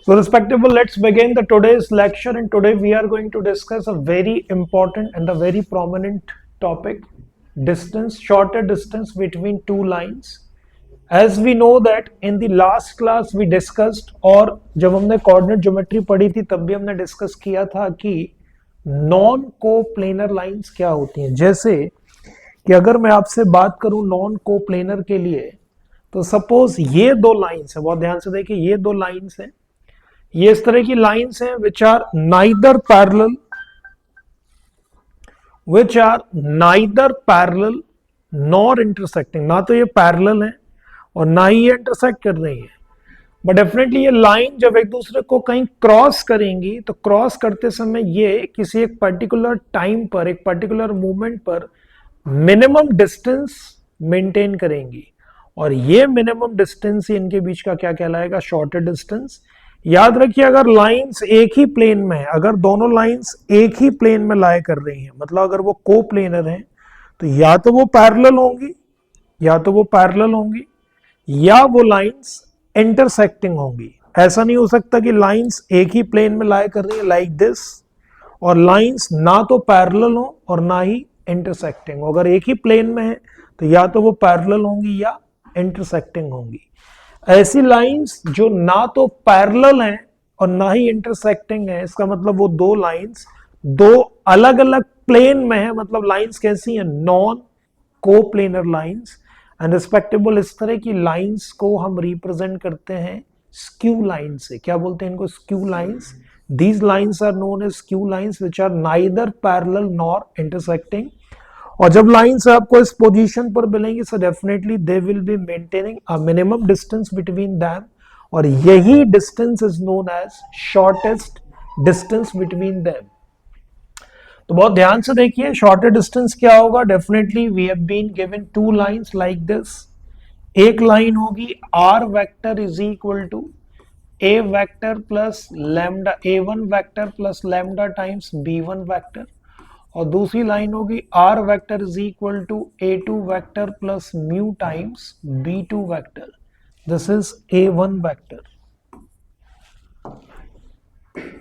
So respectable, let's begin the today's lecture, and today we are going to discuss a very important and a very prominent topic: distance, shorter distance between two lines. As we know that in the last class we discussed, और जब हमने coordinate geometry पढ़ी थी तब भी हमने discuss किया था कि नॉन कोप्लेनर लाइंस क्या होती हैं। जैसे कि अगर मैं आपसे बात करूं नॉन कोप्लेनर के लिए, तो सपोज ये दो लाइंस हैं, बहुत ध्यान से देखिए, ये दो लाइंस हैं, ये इस तरह की लाइंस हैं which are neither parallel nor intersecting. ना तो ये पैरेलल है और ना ही ये इंटरसेक्ट कर रही है, बट डेफिनेटली ये लाइन जब एक दूसरे को कहीं क्रॉस करेंगी तो क्रॉस करते समय ये किसी एक पर्टिकुलर टाइम पर, एक पर्टिकुलर मोमेंट पर मिनिमम डिस्टेंस मेंटेन करेंगी, और ये मिनिमम डिस्टेंस ही इनके बीच का क्या कहलाएगा? Shorter distance. याद रखिए, अगर लाइंस एक ही प्लेन में है, अगर दोनों लाइंस एक ही प्लेन में लाई कर रही हैं, मतलब अगर वो को प्लेनर हैं, तो या तो वो पैरेलल होंगी, या वो लाइंस इंटरसेक्टिंग होंगी। ऐसा नहीं हो सकता कि लाइंस एक ही प्लेन में लाई कर रही है लाइक दिस, और लाइंस ना तो पैरेलल हो और ना ही इंटरसेक्टिंग हो। अगर एक ही प्लेन में है तो या तो वो पैरेलल होंगी या इंटरसेक्टिंग होंगी। ऐसी लाइंस जो ना तो पैरेलल हैं और ना ही इंटरसेक्टिंग है, इसका मतलब वो दो लाइंस दो अलग अलग प्लेन में है। मतलब लाइंस कैसी हैं? Non coplanar lines. And respectable, इस तरह की लाइंस को हम रिप्रेजेंट करते हैं स्क्यू लाइन से। क्या बोलते हैं इनको? Skew lines. These lines are known as skew lines which are neither parallel nor intersecting. और जब लाइंस आपको इस पोजीशन पर मिलेंगी, so definitely they will be maintaining a minimum distance between them, और यही distance is known as shortest distance between them. तो बहुत ध्यान से देखिए, शॉर्टर डिस्टेंस क्या होगा? Definitely we have been given two lines like this. एक लाइन होगी r vector is equal to a vector plus lambda, a1 vector plus lambda times b1 vector, और दूसरी लाइन होगी r vector is equal to a2 vector plus mu times b2 vector. This is a1 vector.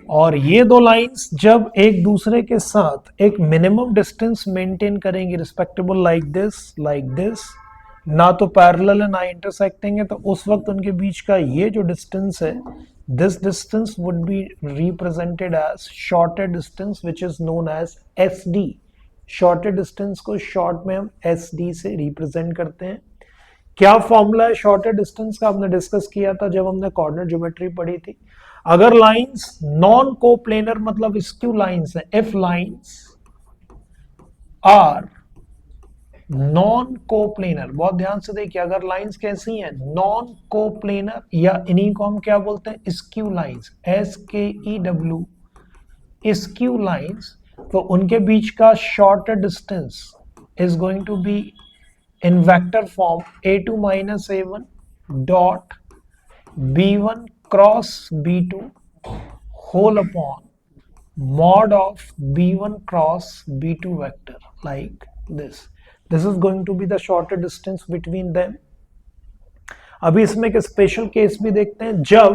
और ये दो lines जब एक दूसरे के साथ एक मिनिमम डिस्टेंस मेंटेन करेंगी रिस्पेक्टेबल लाइक दिस, ना तो पैरेलल है ना इंटरसेक्टिंग है, तो उस वक्त उनके बीच का ये जो डिस्टेंस है, this distance would be represented as shorter distance which is known as SD। Shorter distance को शॉर्ट में हम SD से रिप्रेजेंट करते हैं। क्या फॉर्मूला है शॉर्टर डिस्टेंस का? हमने डिस्कस किया था जब हमने कोऑर्डिनेट ज्योमेट्री पढ़ी थी। अगर लाइंस नॉन कोप्लेनर मतलब स्क्यू लाइंस है, if lines are non coplanar, बहुत ध्यान से देखिए, अगर लाइंस कैसी हैं? नॉन कोप्लेनर, या इन्हीं को हम क्या बोलते हैं? Skew lines, SKEW, skew lines. तो उनके बीच का shorter distance is going to be in vector form a2 minus a1 dot b1 cross b2 whole upon mod of b1 cross b2 vector, like this. This is going to be the shorter distance between them. अभी इसमें एक special case भी देखते हैं, जब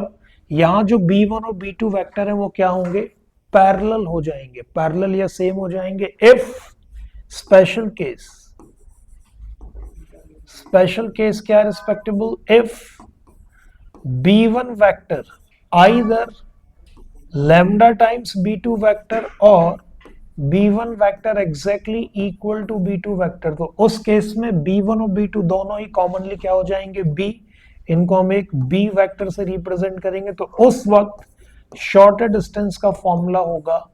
यहां जो b1 और b2 वेक्टर है वो क्या होंगे? पैरेलल हो जाएंगे, पैरेलल या सेम हो जाएंगे। इफ स्पेशल केस क्या है respectable? If b1 vector either lambda times b2 vector और b1 vector exactly equal to b2 vector, तो उस केस में b1 और b2 दोनों ही कॉमनली क्या हो जाएंगे? b। इनको हम एक b वेक्टर से रिप्रेजेंट करेंगे, तो उस वक्त शॉर्टर डिस्टेंस का फॉर्मूला होगा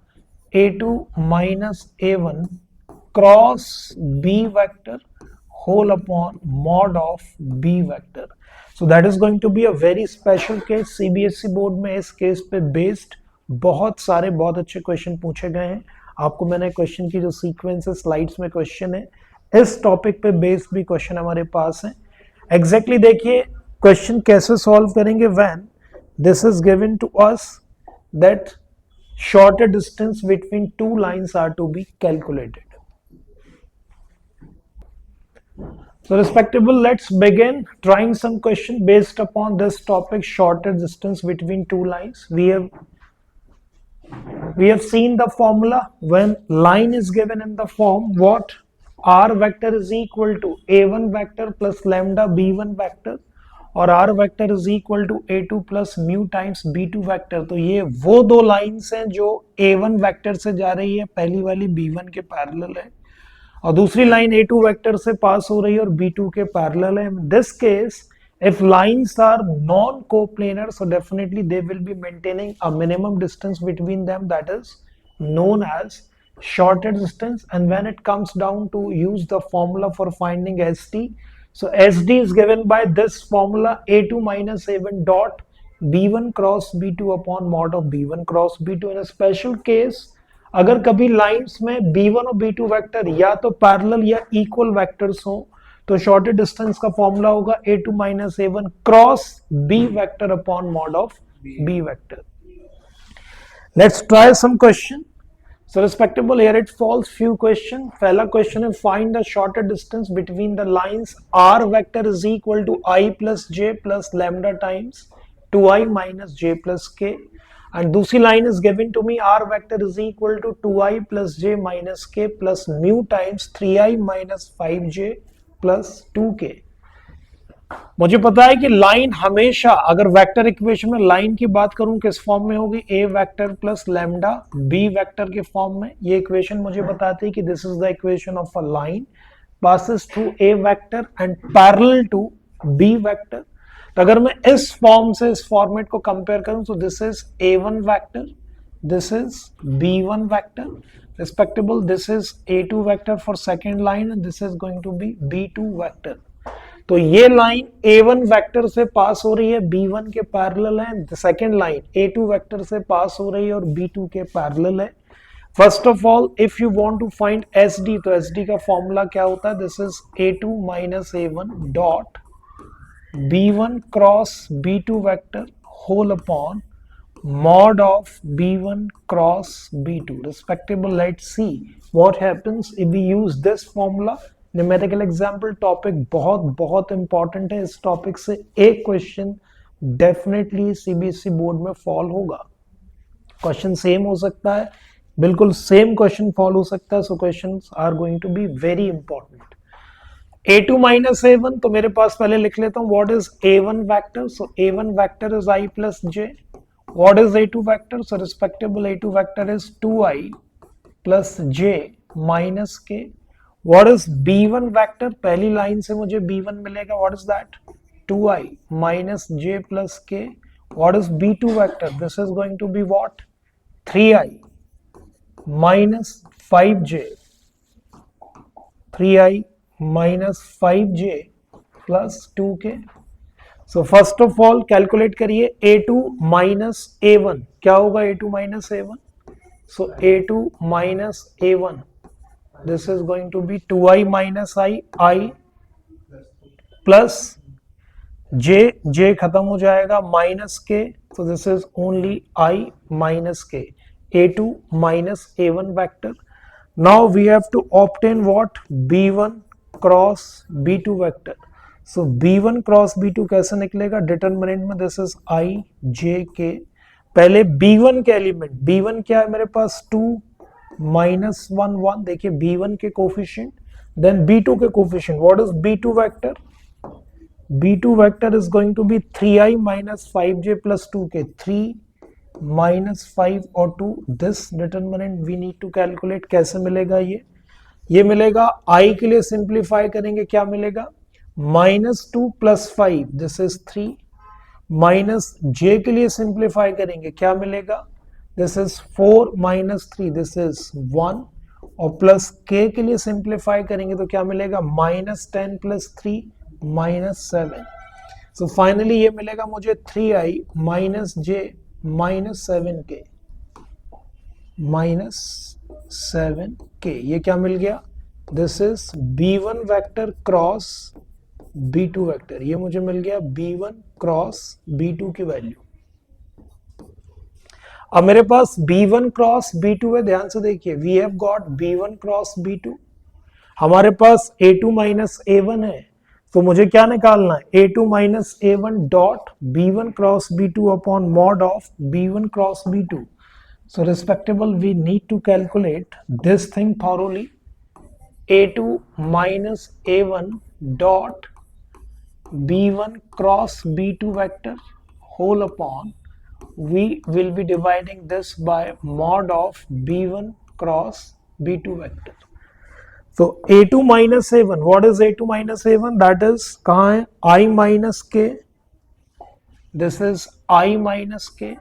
a2 minus a1 cross b vector whole upon mod of b vector. So that is going to be a very special case. CBSE board में इस केस पे बेस्ड बहुत अच्छे क्वेश्चन पूछे गए हैं। आपको मैंने क्वेश्चन की जो सीक्वेंस है स्लाइड्स में क्वेश्चन है, इस टॉपिक पे बेस्ड भी क्वेश्चन हमारे पास है। एग्जैक्टली देखिए क्वेश्चन कैसे सॉल्व करेंगे। When this is given to us that shorter distance between two lines are to be calculated. So respectable, let's begin trying some question based upon this topic, shorter distance between two lines. We have seen the formula when line is given in the form what r vector is equal to a1 vector plus lambda b1 vector और r vector is equal to a2 plus mu times b2 vector. तो ये वो दो lines हैं जो a1 vector से जा रही है, पहली वाली b1 के पैरेलल है और दूसरी लाइन a2 वेक्टर से पास हो रही है और b2 के पैरेलल है। In this case if lines are non-coplanar, so definitely they will be maintaining a minimum distance between them, that is known as shortest distance. And when it comes down to use the formula for finding SD, so SD is given by this formula A2 minus A1 dot B1 cross B2 upon mod of B1 cross B2. In a special case, अगर कभी lines में B1 और B2 vector या तो parallel या equal vectors हो तो shortest distance का फॉर्मूला होगा A2 minus A1 cross B vector upon mod of B vector. Let's try some question. So respectable, here it falls few question. पहला question है find the shorter distance between the lines r vector is equal to I plus j plus lambda times 2i minus j plus k, and दूसरी line is given to me r vector is equal to 2i plus j minus k plus mu times 3i minus 5j plus 2k। मुझे पता है कि line हमेशा, अगर vector equation में line की बात करूं किस फॉर्म में होगी, a vector plus lambda b vector के फॉर्म में। ये इक्वेशन मुझे बताती है कि this is the equation of a line passes through a vector and parallel to B vector. तो अगर मैं इस फॉर्म से इस फॉर्मेट को कंपेयर करूं तो this is a1 vector, this is b1 vector, respectable this is a2 vector for second line and this is going to be b2 vector. तो ये लाइन A1 वेक्टर से पास हो रही है, B1 के पैरेलल है। सेकेंड लाइन A2 वेक्टर से पास हो रही है और B2 के पैरेलल है। First of all if you want to find SD, तो SD का फॉर्मूला क्या होता है, this is A2 minus A1 dot B1 cross B2 vector whole upon mod of B1 cross B2 respectable। Let's see what happens if we use this formula। Numerical example topic बहुत बहुत important है। इस topic से एक question definitely CBSE board में fall होगा। Question same हो सकता है, बिल्कुल सेम क्वेश्चन फॉल हो सकता है। So questions are going to be very important. A2 minus A1, तो मेरे पास पहले लिख लेता हूं what is A1 vector. So A1 vector is I plus j। What is A2 vector, so respectable A2 vector is 2i plus j minus k। What is B1 vector? पहली line से मुझे B1 मिलेगा, what is that? 2i minus j plus k. What is B2 vector? This is going to be what? 3i minus 5j, 3i minus 5j plus 2k. So first of all calculate करिए A2 minus A1, क्या होगा A2 minus A1? So A2 minus A1, this is going to be 2i minus I plus j खत्म हो जाएगा minus k, so this is only I minus k, A2 minus A1 vector। Now we have to obtain what? B1 cross B2 vector। So B1 cross B2 कैसे निकलेगा, determinant में this is I j k। पहले B1 के element, B1 क्या है मेरे पास 2 minus 1 1, देखिए B1 के कोफिशिएंट, देन B2 के coefficient. What is B2 vector? B2 vector is going to be 3i minus 5j plus 2k, 3 minus 5 और 2, this determinant we need to calculate. कैसे मिलेगा ये मिलेगा I के लिए सिंप्लीफाई करेंगे, क्या मिलेगा -2 plus 5, this is 3, minus j के लिए सिंप्लीफाई करेंगे, क्या मिलेगा, this is 4 minus 3, this is 1, और प्लस k के लिए सिंप्लीफाई करेंगे तो क्या मिलेगा -10 प्लस 3 -7। सो फाइनली ये मिलेगा मुझे 3i minus j minus 7k minus 7k। ये क्या मिल गया, this is B1 vector cross B2 vector. ये मुझे मिल गया B1 क्रॉस B2 की वैल्यू। अब मेरे पास B1 क्रॉस B2 है, ध्यान से देखिए, we have got B1 cross B2। हमारे पास A2 माइनस A1 है, तो मुझे क्या निकालना है, a2 minus a1 dot b1 cross b2 upon mod of b1 cross b2. So respectable, we need to calculate this thing thoroughly. a2 minus a1 dot b1 cross b2 vector whole upon, we will be dividing this by mod of b1 cross b2 vector. So a2 minus a1, what is a2 minus a1? That is कहाँ है, I minus k, this is I minus k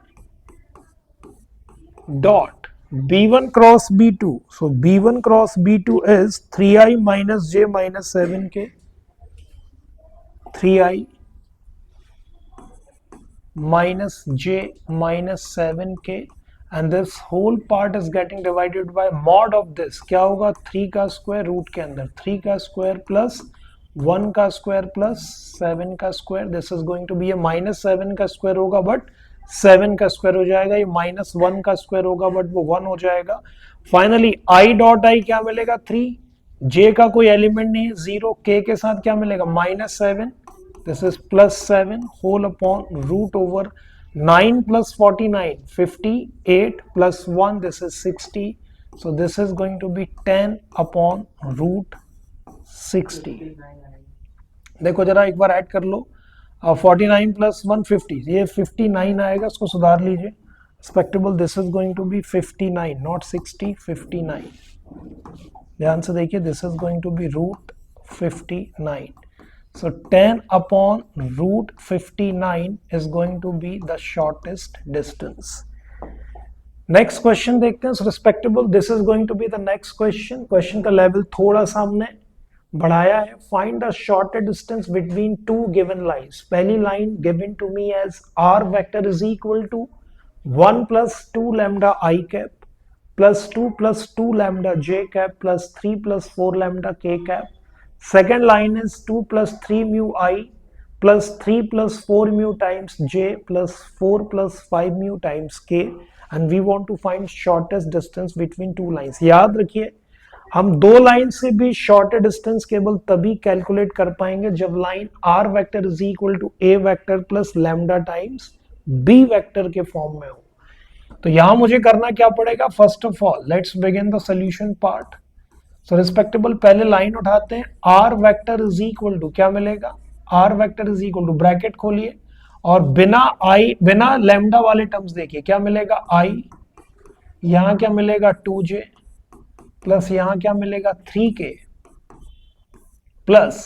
dot b1 cross b2. So b1 cross b2 is 3i minus j minus 7k, 3i minus j minus 7k, and this whole part is getting divided by mod of this. क्या होगा, 3 का square root के अंदर 3 का square plus 1 का square plus 7 का square. This is going to be, ये minus 7 का स्क्वायर होगा बट 7 का स्क्वायर हो जाएगा, ये माइनस 1 का स्क्वायर होगा बट वो 1 हो जाएगा. फाइनली आई डॉट आई क्या मिलेगा, 3, j का कोई एलिमेंट नहीं है 0, k के साथ क्या मिलेगा, minus 7, this is plus 7 whole upon root over 9 plus 49, 58 plus 1, this is 60. So this is going to be 10 upon root 60. देखो जरा एक बार ऐड कर लो, 49 plus 1 50, ये 59 आएगा, इसको सुधार लीजिए. Respectable, this is going to be 59, not 60, 59. ध्यान से देखिए, this is going to be root 59. So 10 upon root 59 is going to be the shortest distance. Next question देखते हैं. So respectable, this is going to be the next question. Question का level थोड़ा सा हमने बढ़ाया है. Find the shortest distance between two given lines. पहली line given to me as r vector is equal to 1 plus 2 lambda I cap plus 2 plus 2 lambda j cap plus 3 plus 4 lambda k cap. Second line is 2 plus 3 mu I plus 3 plus 4 mu times j plus 4 plus 5 mu times k, and we want to find shortest distance between two lines. याद रखिए, हम दो line से भी shortest distance केवल तभी calculate कर पाएंगे जब line r vector is equal to a vector plus lambda times b vector के फॉर्म में हो. तो यहां मुझे करना क्या पड़ेगा, first of all let's begin the solution part. So respectable, पहले लाइन उठाते हैं. r vector is equal to क्या मिलेगा, r vector is equal to, bracket खोलिए और बिना लैम्डा वाले टर्म्स देखिए क्या मिलेगा, i, यहां क्या मिलेगा 2j प्लस यहां क्या मिलेगा 3k प्लस,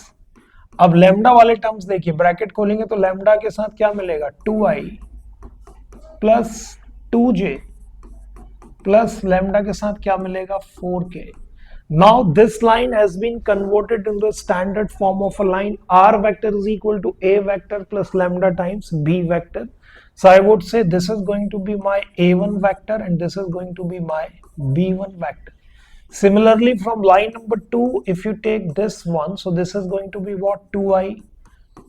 अब लैम्डा वाले टर्म्स देखिए, ब्रैकेट खोलेंगे तो लैम्डा के साथ क्या मिलेगा 2i plus 2j plus lambda के साथ क्या मिलेगा 4k. Now this line has been converted into the standard form of a line. R vector is equal to a vector plus lambda times b vector. So I would say this is going to be my a1 vector and this is going to be my b1 vector. Similarly, from line number 2, if you take this one, so this is going to be what, 2i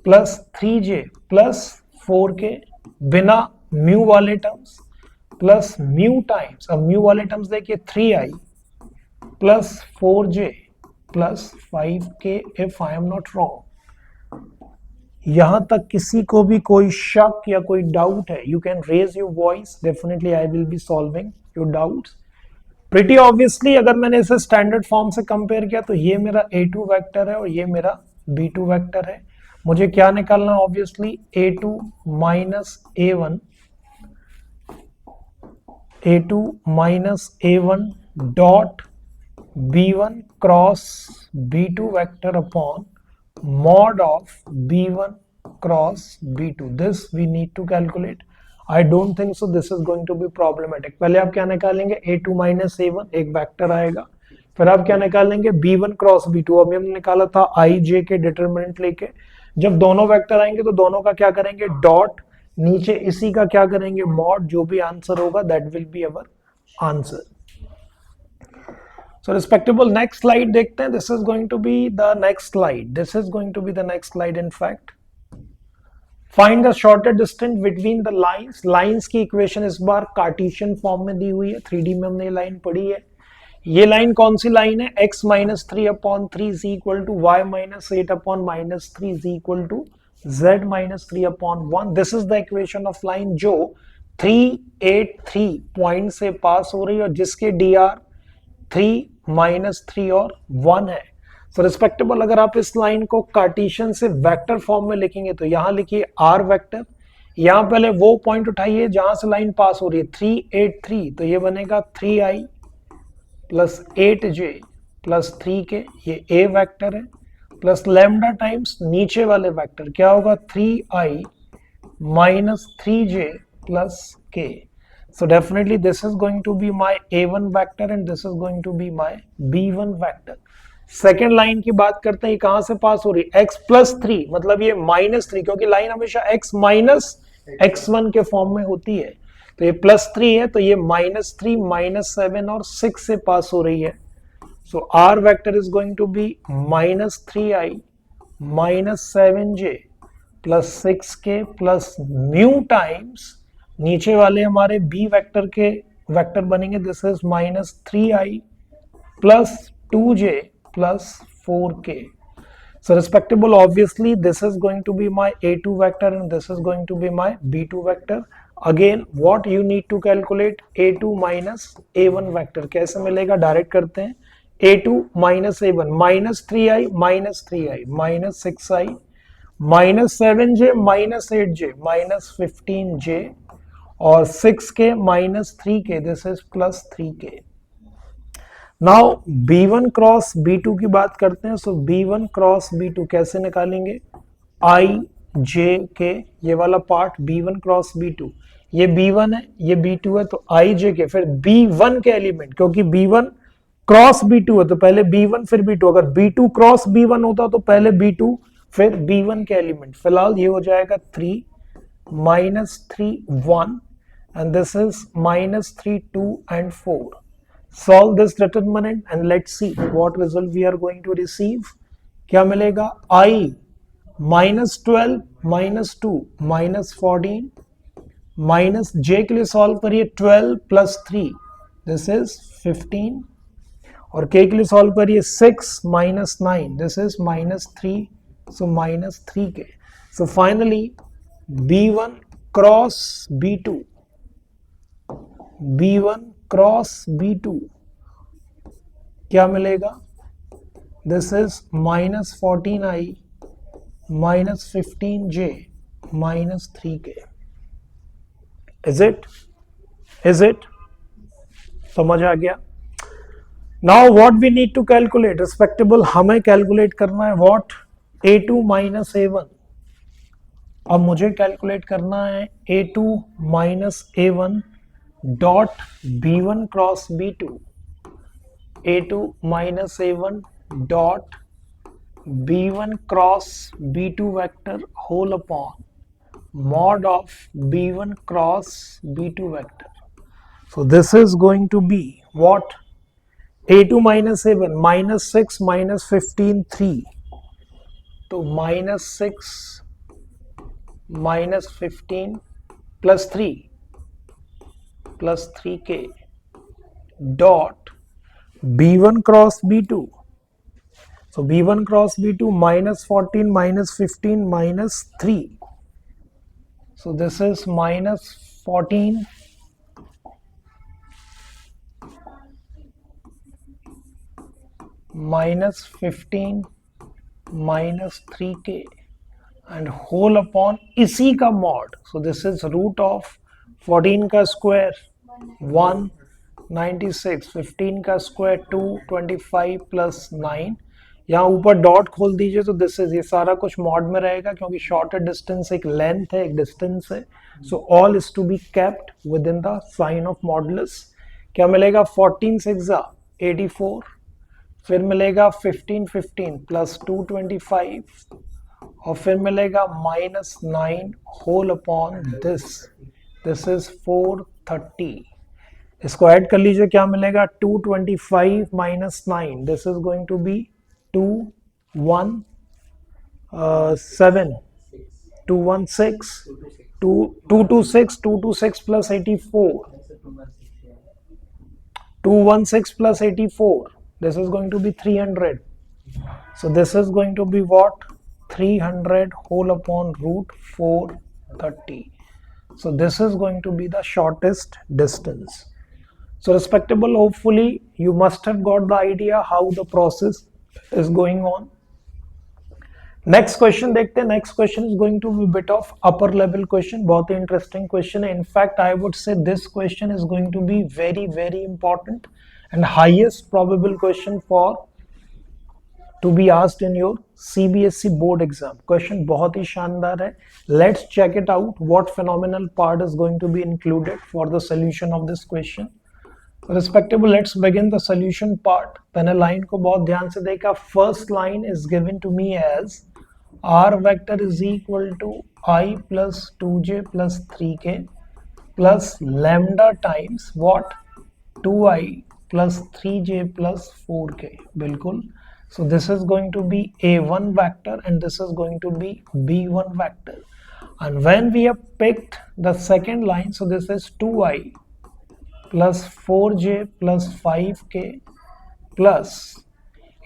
plus 3j plus 4k बिना mu वाले terms plus mu times, अब mu वाले terms देखिए 3i plus 4j plus 5k if I am not wrong. यहां तक किसी को भी कोई शक या कोई डाउट है, you can raise your voice, definitely I will be solving your doubts. Pretty obviously अगर मैंने इसे स्टैंडर्ड फॉर्म से कंपेयर किया तो ये मेरा a2 वेक्टर है और ये मेरा b2 वेक्टर है. मुझे क्या निकालना, obviously a2 minus a1 dot b1 cross b2 vector upon mod of b1 cross b2. This we need to calculate. I don't think so this is going to be problematic. पहले आप क्या निकालेंगे, a2 minus a1 एक vector आएगा, फिर आप क्या निकालेंगे b1 क्रॉस b2. अभी हमने निकाला था i j के डिटरमिनेंट लेके, जब दोनों वेक्टर आएंगे तो दोनों का क्या करेंगे, डॉट, नीचे इसी का क्या करेंगे मॉड, जो भी आंसर होगा that will be our answer. So respectable, next slide देखते हैं. This is going to be the next slide. This is going to be the next slide in fact. Find the shortest distance between the lines. Lines की equation इस बार Cartesian form में दी हुई है, 3D में हमने ये लाइन पढ़ी है. ये लाइन कौन सी लाइन है? x minus 3/3 is equal to y minus 8/-3 is equal to z minus 3/1. This is the equation of line जो 383 पॉइंट से पास हो रही है और जिसके dr 3 -3 और 1 है. सो रिस्पेक्टेबल अगर आप इस लाइन को कार्टेशियन से वेक्टर फॉर्म में लिखेंगे तो यहां लिखिए r वेक्टर, यहां पहले वो पॉइंट उठाइए जहां से लाइन पास हो रही है 383, तो ये बनेगा 3i plus 8j plus 3k, ये a वेक्टर है, प्लस लैम्डा टाइम्स नीचे वाले वेक्टर क्या होगा 3i minus 3j plus k. So definitely this is going to be my a1 vector and this is going to be my b1 vector. Second line की बात करते हैं, ये कहां से पास हो रही है x प्लस 3, मतलब ये -3, क्योंकि लाइन हमेशा x माइनस x1 के फॉर्म में होती है, तो ये +3 है, तो ये -3 -7 और 6 से पास हो रही है. So r vector is going to be -3i -7j plus 6k plus mu times नीचे वाले हमारे b वेक्टर के वेक्टर बनेंगे, this is -3i plus 2j plus 4k. So respectable, obviously this is going to be my a2 vector and this is going to be my b2 vector. Again what you need to calculate a2 minus a1 vector. कैसे मिलेगा? Direct करते हैं. a2 minus a1 -3i minus 6i minus 7j minus 8j minus 15j और 6k minus 3k, this is plus 3k. Now b1 cross b2 की बात करते हैं. सो b1 cross b2 कैसे निकालेंगे? i j k, ये वाला पार्ट b1 क्रॉस b2, ये b1 है ये b2 है, तो i j k, फिर b1 के एलिमेंट, क्योंकि b1 क्रॉस b2 है तो पहले b1 फिर b2, अगर b2 क्रॉस b1 होता तो पहले b2 फिर b1 के एलिमेंट. फिलहाल ये हो जाएगा 3 -3 1 and this is -3 2 and 4. Solve this determinant and let's see what result we are going to receive. क्या मिलेगा? I -12 -2 -14 माइनस j के लिए सॉल्व करिए 12 प्लस 3, दिस इज 15, और k के लिए सॉल्व करिए 6 minus 9, this is -3, so -3k. So finally b1 cross b2, b1 cross b2 क्या मिलेगा? This is -14i -15j -3k. Is it समझ आ गया? Now what we need to calculate respectable, हमें कैलकुलेट करना है व्हाट a2 माइनस a1. अब मुझे कैलकुलेट करना है a2 minus a1 dot b1 cross b2, a2 minus a1 dot b1 cross b2 vector whole upon mod of b1 cross b2 vector. So this is going to be what? a2 minus a1 -6 -15 3, तो -6 -15 plus 3 plus 3k dot b1 cross b2. So b1 cross b2 -14 -15 -3. So this is -14 -15 -3k and whole upon इसी का mod. So this is root of 14 का square 196, 15 का square 225 plus 9, यहाँ ऊपर dot खोल दीजिए तो दिस इज, ये सारा कुछ मॉड में रहेगा क्योंकि शॉर्टर डिस्टेंस एक लेंथ है एक डिस्टेंस है. So all is to be kept within the sign of modulus. क्या मिलेगा? 14 6 84, फिर मिलेगा 15 15 प्लस 225 और फिर मिलेगा -9 होल अपॉन दिस इज 430. इसको ऐड कर लीजिए, क्या मिलेगा? 225 minus 9, this is going to be 217 216 226 226 plus 84 216 plus 84, this is going to be 300. So this is going to be what? 300 whole upon root 430. So this is going to be the shortest distance. So respectable, hopefully you must have got the idea how the process is going on. Next question देखते हैं. Next question is going to be bit of upper level question. बहुत ही interesting question है. In fact I would say this question is going to be very very important and highest probable question for to be asked in your CBSE board exam. Question बहुत ही शानदार है. Let's check it out what phenomenal part is going to be included for the solution of this question. Respectable, let's begin the solution part. पहले line को बहुत ध्यान से देखा. First line is given to me as r vector is equal to I plus 2j plus 3k plus lambda times what? 2I plus 3j plus 4k. बिल्कुल. So this is going to be a1 vector and this is going to be b1 vector. And when we have picked the second line, so this is 2I plus 4j plus 5k plus,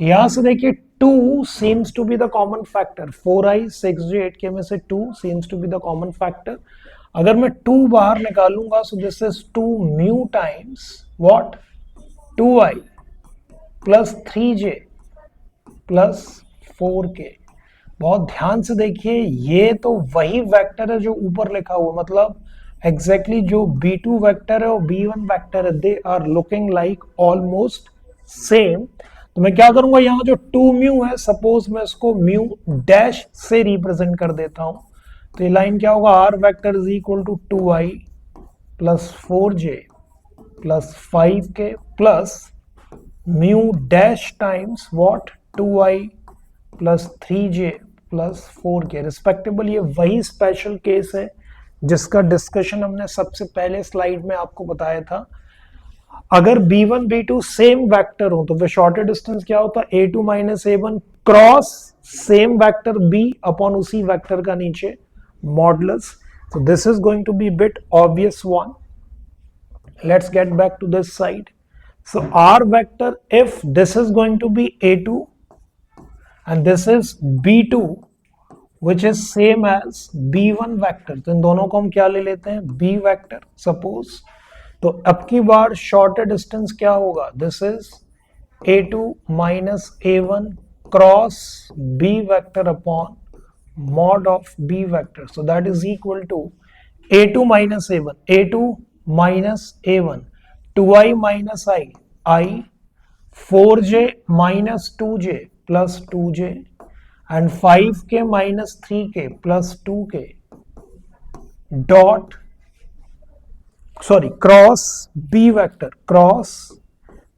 यहां से देखिए 2 seems to be the common factor. 4i 6j 8k में से 2 seems to be the common factor. अगर मैं 2 बाहर निकालूंगा, so this is 2 mu times what? 2i plus 3j plus 4k. बहुत ध्यान से देखिए, ये तो वही वेक्टर है जो ऊपर लिखा हुआ, मतलब एग्जैक्टली जो b2 वेक्टर है और b1 वेक्टर है, they are looking like almost same. तो मैं क्या करूंगा, यहाँ जो 2 म्यू है, सपोज मैं इसको म्यू डैश से रिप्रेजेंट कर देता हूं. तो ये लाइन क्या होगा? r vector is equal to 2i plus 4j plus 5k plus mu dash times what? 2i plus 3j plus 4k. Respectable, ये वही स्पेशल केस है जिसका डिस्कशन हमने सबसे पहले स्लाइड में आपको बताया था. अगर b1 b2 सेम वेक्टर हो तो वे शॉर्टर डिस्टेंस क्या होता? a2 minus a1 cross same vector b upon उसी वेक्टर का नीचे modulus. So this is going to be bit obvious one. Let's get back to this side. So r vector, if this is going to be a2 and this is b2 which is same as b1 vector, तो इन दोनों को हम क्या ले लेते हैं? b vector suppose. तो अब की बार शॉर्टर डिस्टेंस क्या होगा? This is a2 minus a1 cross b vector upon mod of b vector. So that is equal to a2 minus a1, a2 minus a1, 2i minus I, 4j minus 2j plus 2j and 5k minus 3k plus 2k dot, sorry, cross b vector, cross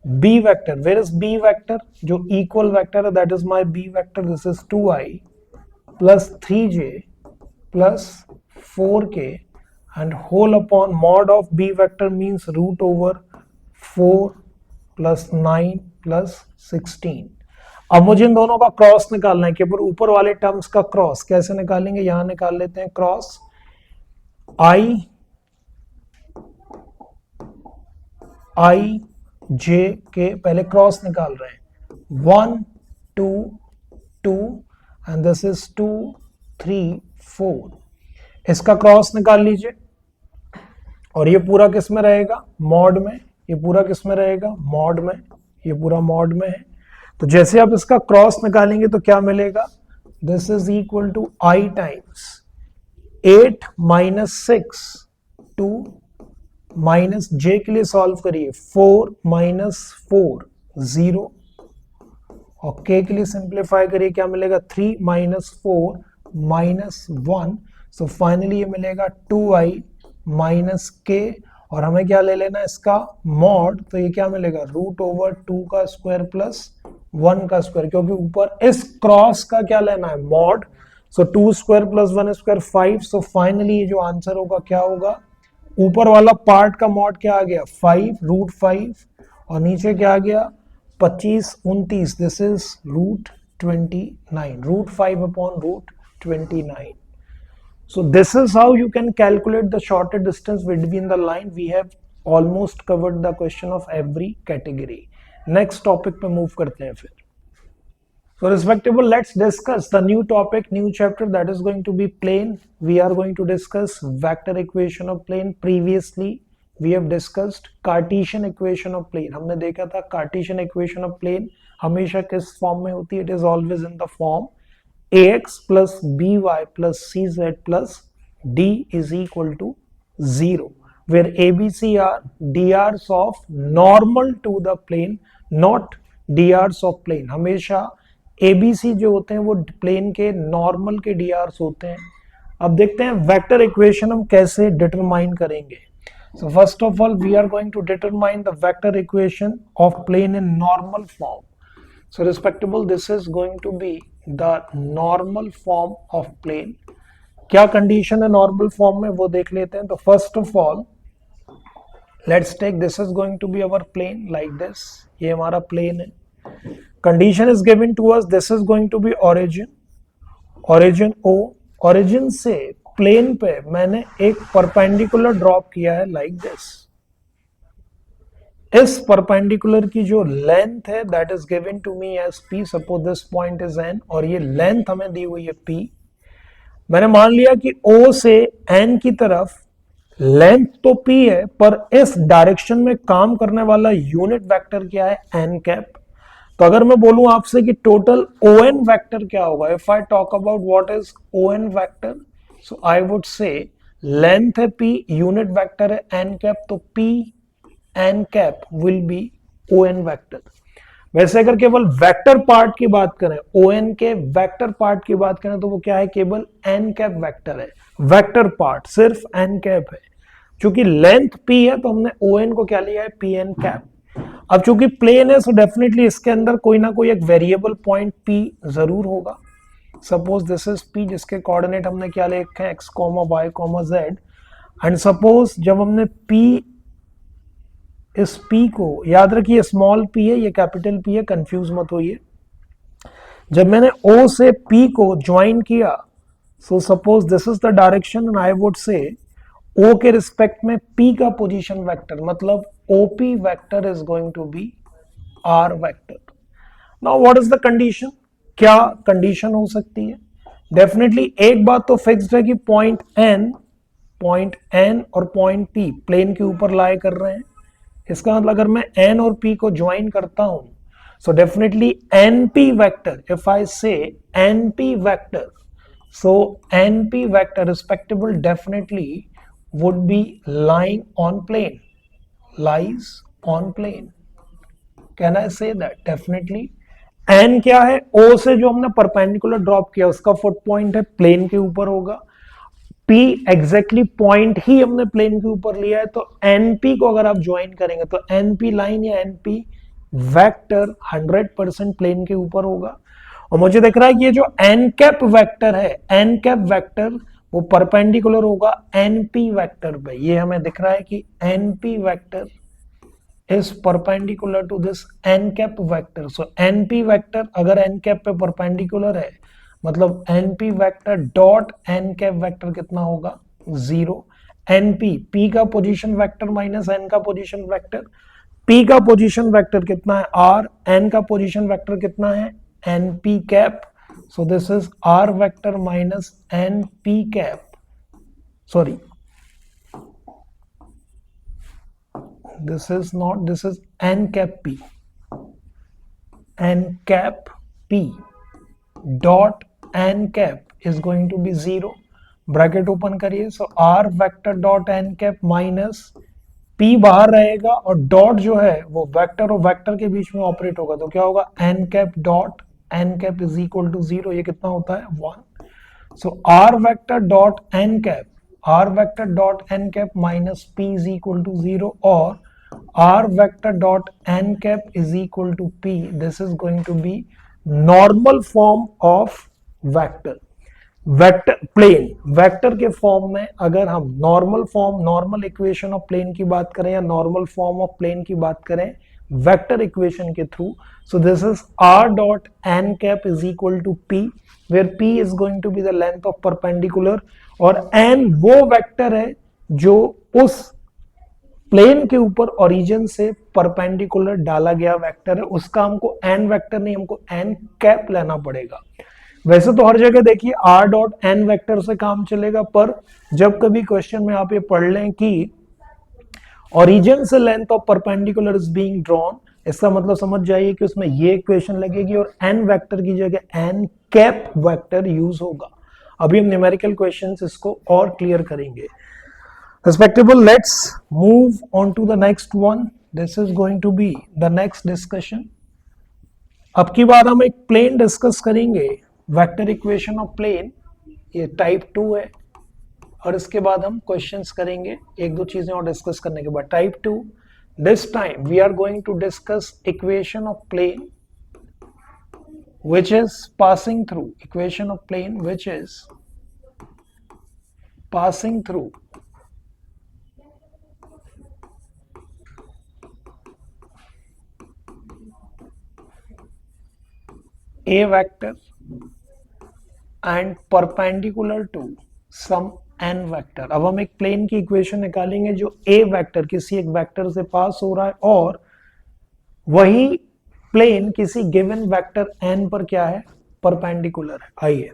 b vector. Where is b vector? जो equal vector है, that is my b vector. This is 2i plus 3j plus 4k and whole upon mod of b vector means root over 4 plus 9 plus 16. अब मुझे इन दोनों का cross निकालना है. कि पर ऊपर वाले टर्म्स का क्रॉस कैसे निकालेंगे? यहां निकाल लेते हैं क्रॉस. आई जे के पहले क्रॉस निकाल रहे हैं. 1 2 2 एंड दिस इज 2 3 4. इसका क्रॉस निकाल लीजिए. और ये पूरा किस में रहेगा? मॉड में. ये पूरा किस में रहेगा? मॉड में. ये पूरा मॉड में है. तो जैसे आप इसका क्रॉस निकालेंगे तो क्या मिलेगा? This is equal to i times 8 minus 6 2 minus j के लिए सॉल्व करिए 4 माइनस 4 0 और के लिए सिंप्लीफाई करिए. क्या मिलेगा? 3 माइनस 4 माइनस 1. सो फाइनली ये मिलेगा 2i माइनस के. और हमें क्या ले लेना है? इसका मॉड. तो ये क्या मिलेगा? रूट ओवर 2 का स्क्वायर प्लस 1 का स्क्वायर, क्योंकि ऊपर इस क्रॉस का क्या लेना है? मॉड. सो 2 square plus 1 square 5. So finally ये जो आंसर होगा क्या होगा? ऊपर वाला पार्ट का मॉड क्या आ गया? 5 रूट 5 और नीचे क्या आ गया? 25 29. This is root 29. Root 5 upon root 29. So this is how you can calculate the shorter distance between the line. We have almost covered the question of every category. Next topic पे move करते हैं फिर। So respectable, let's discuss the new topic, new chapter, that is going to be plane. We are going to discuss vector equation of plane. Previously we have discussed Cartesian equation of plane. हमने देखा था Cartesian equation of plane हमेशा किस form में होती है? It is always in the form ax plus by plus cz plus d is equal to 0, where abc are drs of normal to the plane, not drs of plane. हमेशा ABC जो होते हैं वो plane के normal के DRs होते हैं। अब देखते हैं वेक्टर इक्वेशन हम कैसे डिटरमाइन करेंगे। So first of all we are going to determine the vector equation of plane in normal form. So respectable, this is going to be the normal form of plane. क्या condition है normal form में वो देख लेते हैं। तो first of all let's take this is going to be our plane like this, ये हमारा प्लेन है। Condition is given to us, this is going to be origin, origin O, origin से प्लेन पे मैंने एक परपेंडिकुलर ड्रॉप किया है like this. इस परपेंडिकुलर की जो लेंथ है that is given to me as p, suppose this point is n और ये लेंथ हमें दी हुई है p। मैंने मान लिया कि O से n की तरफ लेंथ तो p है, पर इस डायरेक्शन में काम करने वाला यूनिट वेक्टर क्या है? n cap. तो अगर मैं बोलूं आपसे कि टोटल ON वेक्टर क्या होगा, if I talk about what is ON vector, so I would से लेंथ है p, यूनिट वेक्टर है n कैप, तो p n cap will be ON vector. वैसे अगर केवल वेक्टर पार्ट की बात करें, ON के वेक्टर पार्ट की बात करें, तो वो क्या है? केवल n कैप वेक्टर है। वेक्टर पार्ट सिर्फ n कैप है। चूंकि लेंथ p है तो हमने ON को क्या लिया है? pn cap. अब चूंकि प्लेन है सो डेफिनेटली इसके अंदर कोई ना कोई एक वेरिएबल पॉइंट p जरूर होगा। सपोज दिस इज p, जिसके कोऑर्डिनेट हमने क्या ले रखे हैं? x, y, z। And suppose जब हमने p, इस p को याद रखिए स्मॉल p है, ये कैपिटल P है, कंफ्यूज मत होइए। जब मैंने O से p को ज्वाइन किया, so suppose this is the direction and I would say O के रिस्पेक्ट में p का पोजीशन वेक्टर, मतलब OP vector is going to be R vector. Now what is the condition? क्या condition हो सकती है? डेफिनेटली एक बात तो फिक्स्ड है कि पॉइंट n और पॉइंट P प्लेन के ऊपर लाई कर रहे हैं। इसका मतलब अगर मैं n और p को ज्वाइन करता हूं, so definitely np vector, if I से np vector, so np vector respectable definitely would be lying on plane, lies on plane. Can I say that? Definitely. n क्या है? O से जो हमने परपेंडिकुलर ड्रॉप किया उसका फुट पॉइंट है, plane के ऊपर होगा। P एग्जैक्टली पॉइंट ही हमने प्लेन के ऊपर लिया है, तो NP को अगर आप ज्वाइन करेंगे तो NP लाइन या NP वेक्टर 100% प्लेन के ऊपर होगा। और मुझे दिख रहा है कि ये जो n कैप वेक्टर है, n कैप वेक्टर वो परपेंडिकुलर होगा NP वेक्टर पे। ये हमें दिख रहा है कि NP vector is perpendicular to this n cap vector. So NP vector अगर n कैप पे परपेंडिकुलर है, मतलब NP vector dot n cap vector कितना होगा? 0। NP P का पोजीशन वेक्टर माइनस n का पोजीशन वेक्टर, P का पोजीशन वेक्टर कितना है? R। n का पोजीशन वेक्टर कितना है? NP cap. So this is R vector minus NP cap. Sorry, this is not, this is N cap P. N cap P dot N cap is going to be 0. Bracket open करिए। So R vector dot N cap minus P बाहर रहेगा और dot जो है वो vector और vector के बीच में ऑपरेट होगा, तो क्या होगा? N cap dot n cap is equal to 0। ये कितना होता है? 1। so r vector dot n cap minus p is equal to 0 or r vector dot n cap is equal to p. This is going to be normal form of vector। Vector plane vector के form में अगर हम normal form, normal equation of plane की बात करें या normal form of plane की बात करें वेक्टर इक्वेशन के through, so this is r dot n cap is equal to p, where p is going to be the length of perpendicular और n वो वेक्टर है जो उस प्लेन के ऊपर ओरिजिन से परपेंडिकुलर डाला गया वेक्टर है, उसका हमको एन वेक्टर नहीं, हमको एन कैप लेना पड़ेगा। वैसे तो हर जगह देखिए आर डॉट एन वेक्टर से काम चलेगा, पर जब कभी क्वेश्चन में आप ये पढ़ लें कि ओरिजिन से length of perpendicular is being drawn, इसका मतलब समझ जाइए कि उसमें ये इक्वेशन लगेगी और एन वेक्टर की जगह एन कैप वेक्टर यूज होगा। अभी हम न्यूमेरिकल क्वेश्चंस इसको और क्लियर करेंगे। Respectable, let's move on to the next one. This is going to be the next discussion. अब की बार हम एक प्लेन डिस्कस करेंगे, वेक्टर इक्वेशन ऑफ प्लेन, ये टाइप 2 है। और इसके बाद हम क्वेश्चंस करेंगे एक दो चीजें और डिस्कस करने के बाद। Type 2, this time we are going to discuss equation of plane which is passing through, equation of plane which is passing through a vector and perpendicular to some n vector. अब हम एक plane की equation निकालेंगे जो a vector किसी एक vector से पास हो रहा है और वही प्लेन किसी गिवन वेक्टर n पर क्या है, परपेंडिकुलर है। आइए,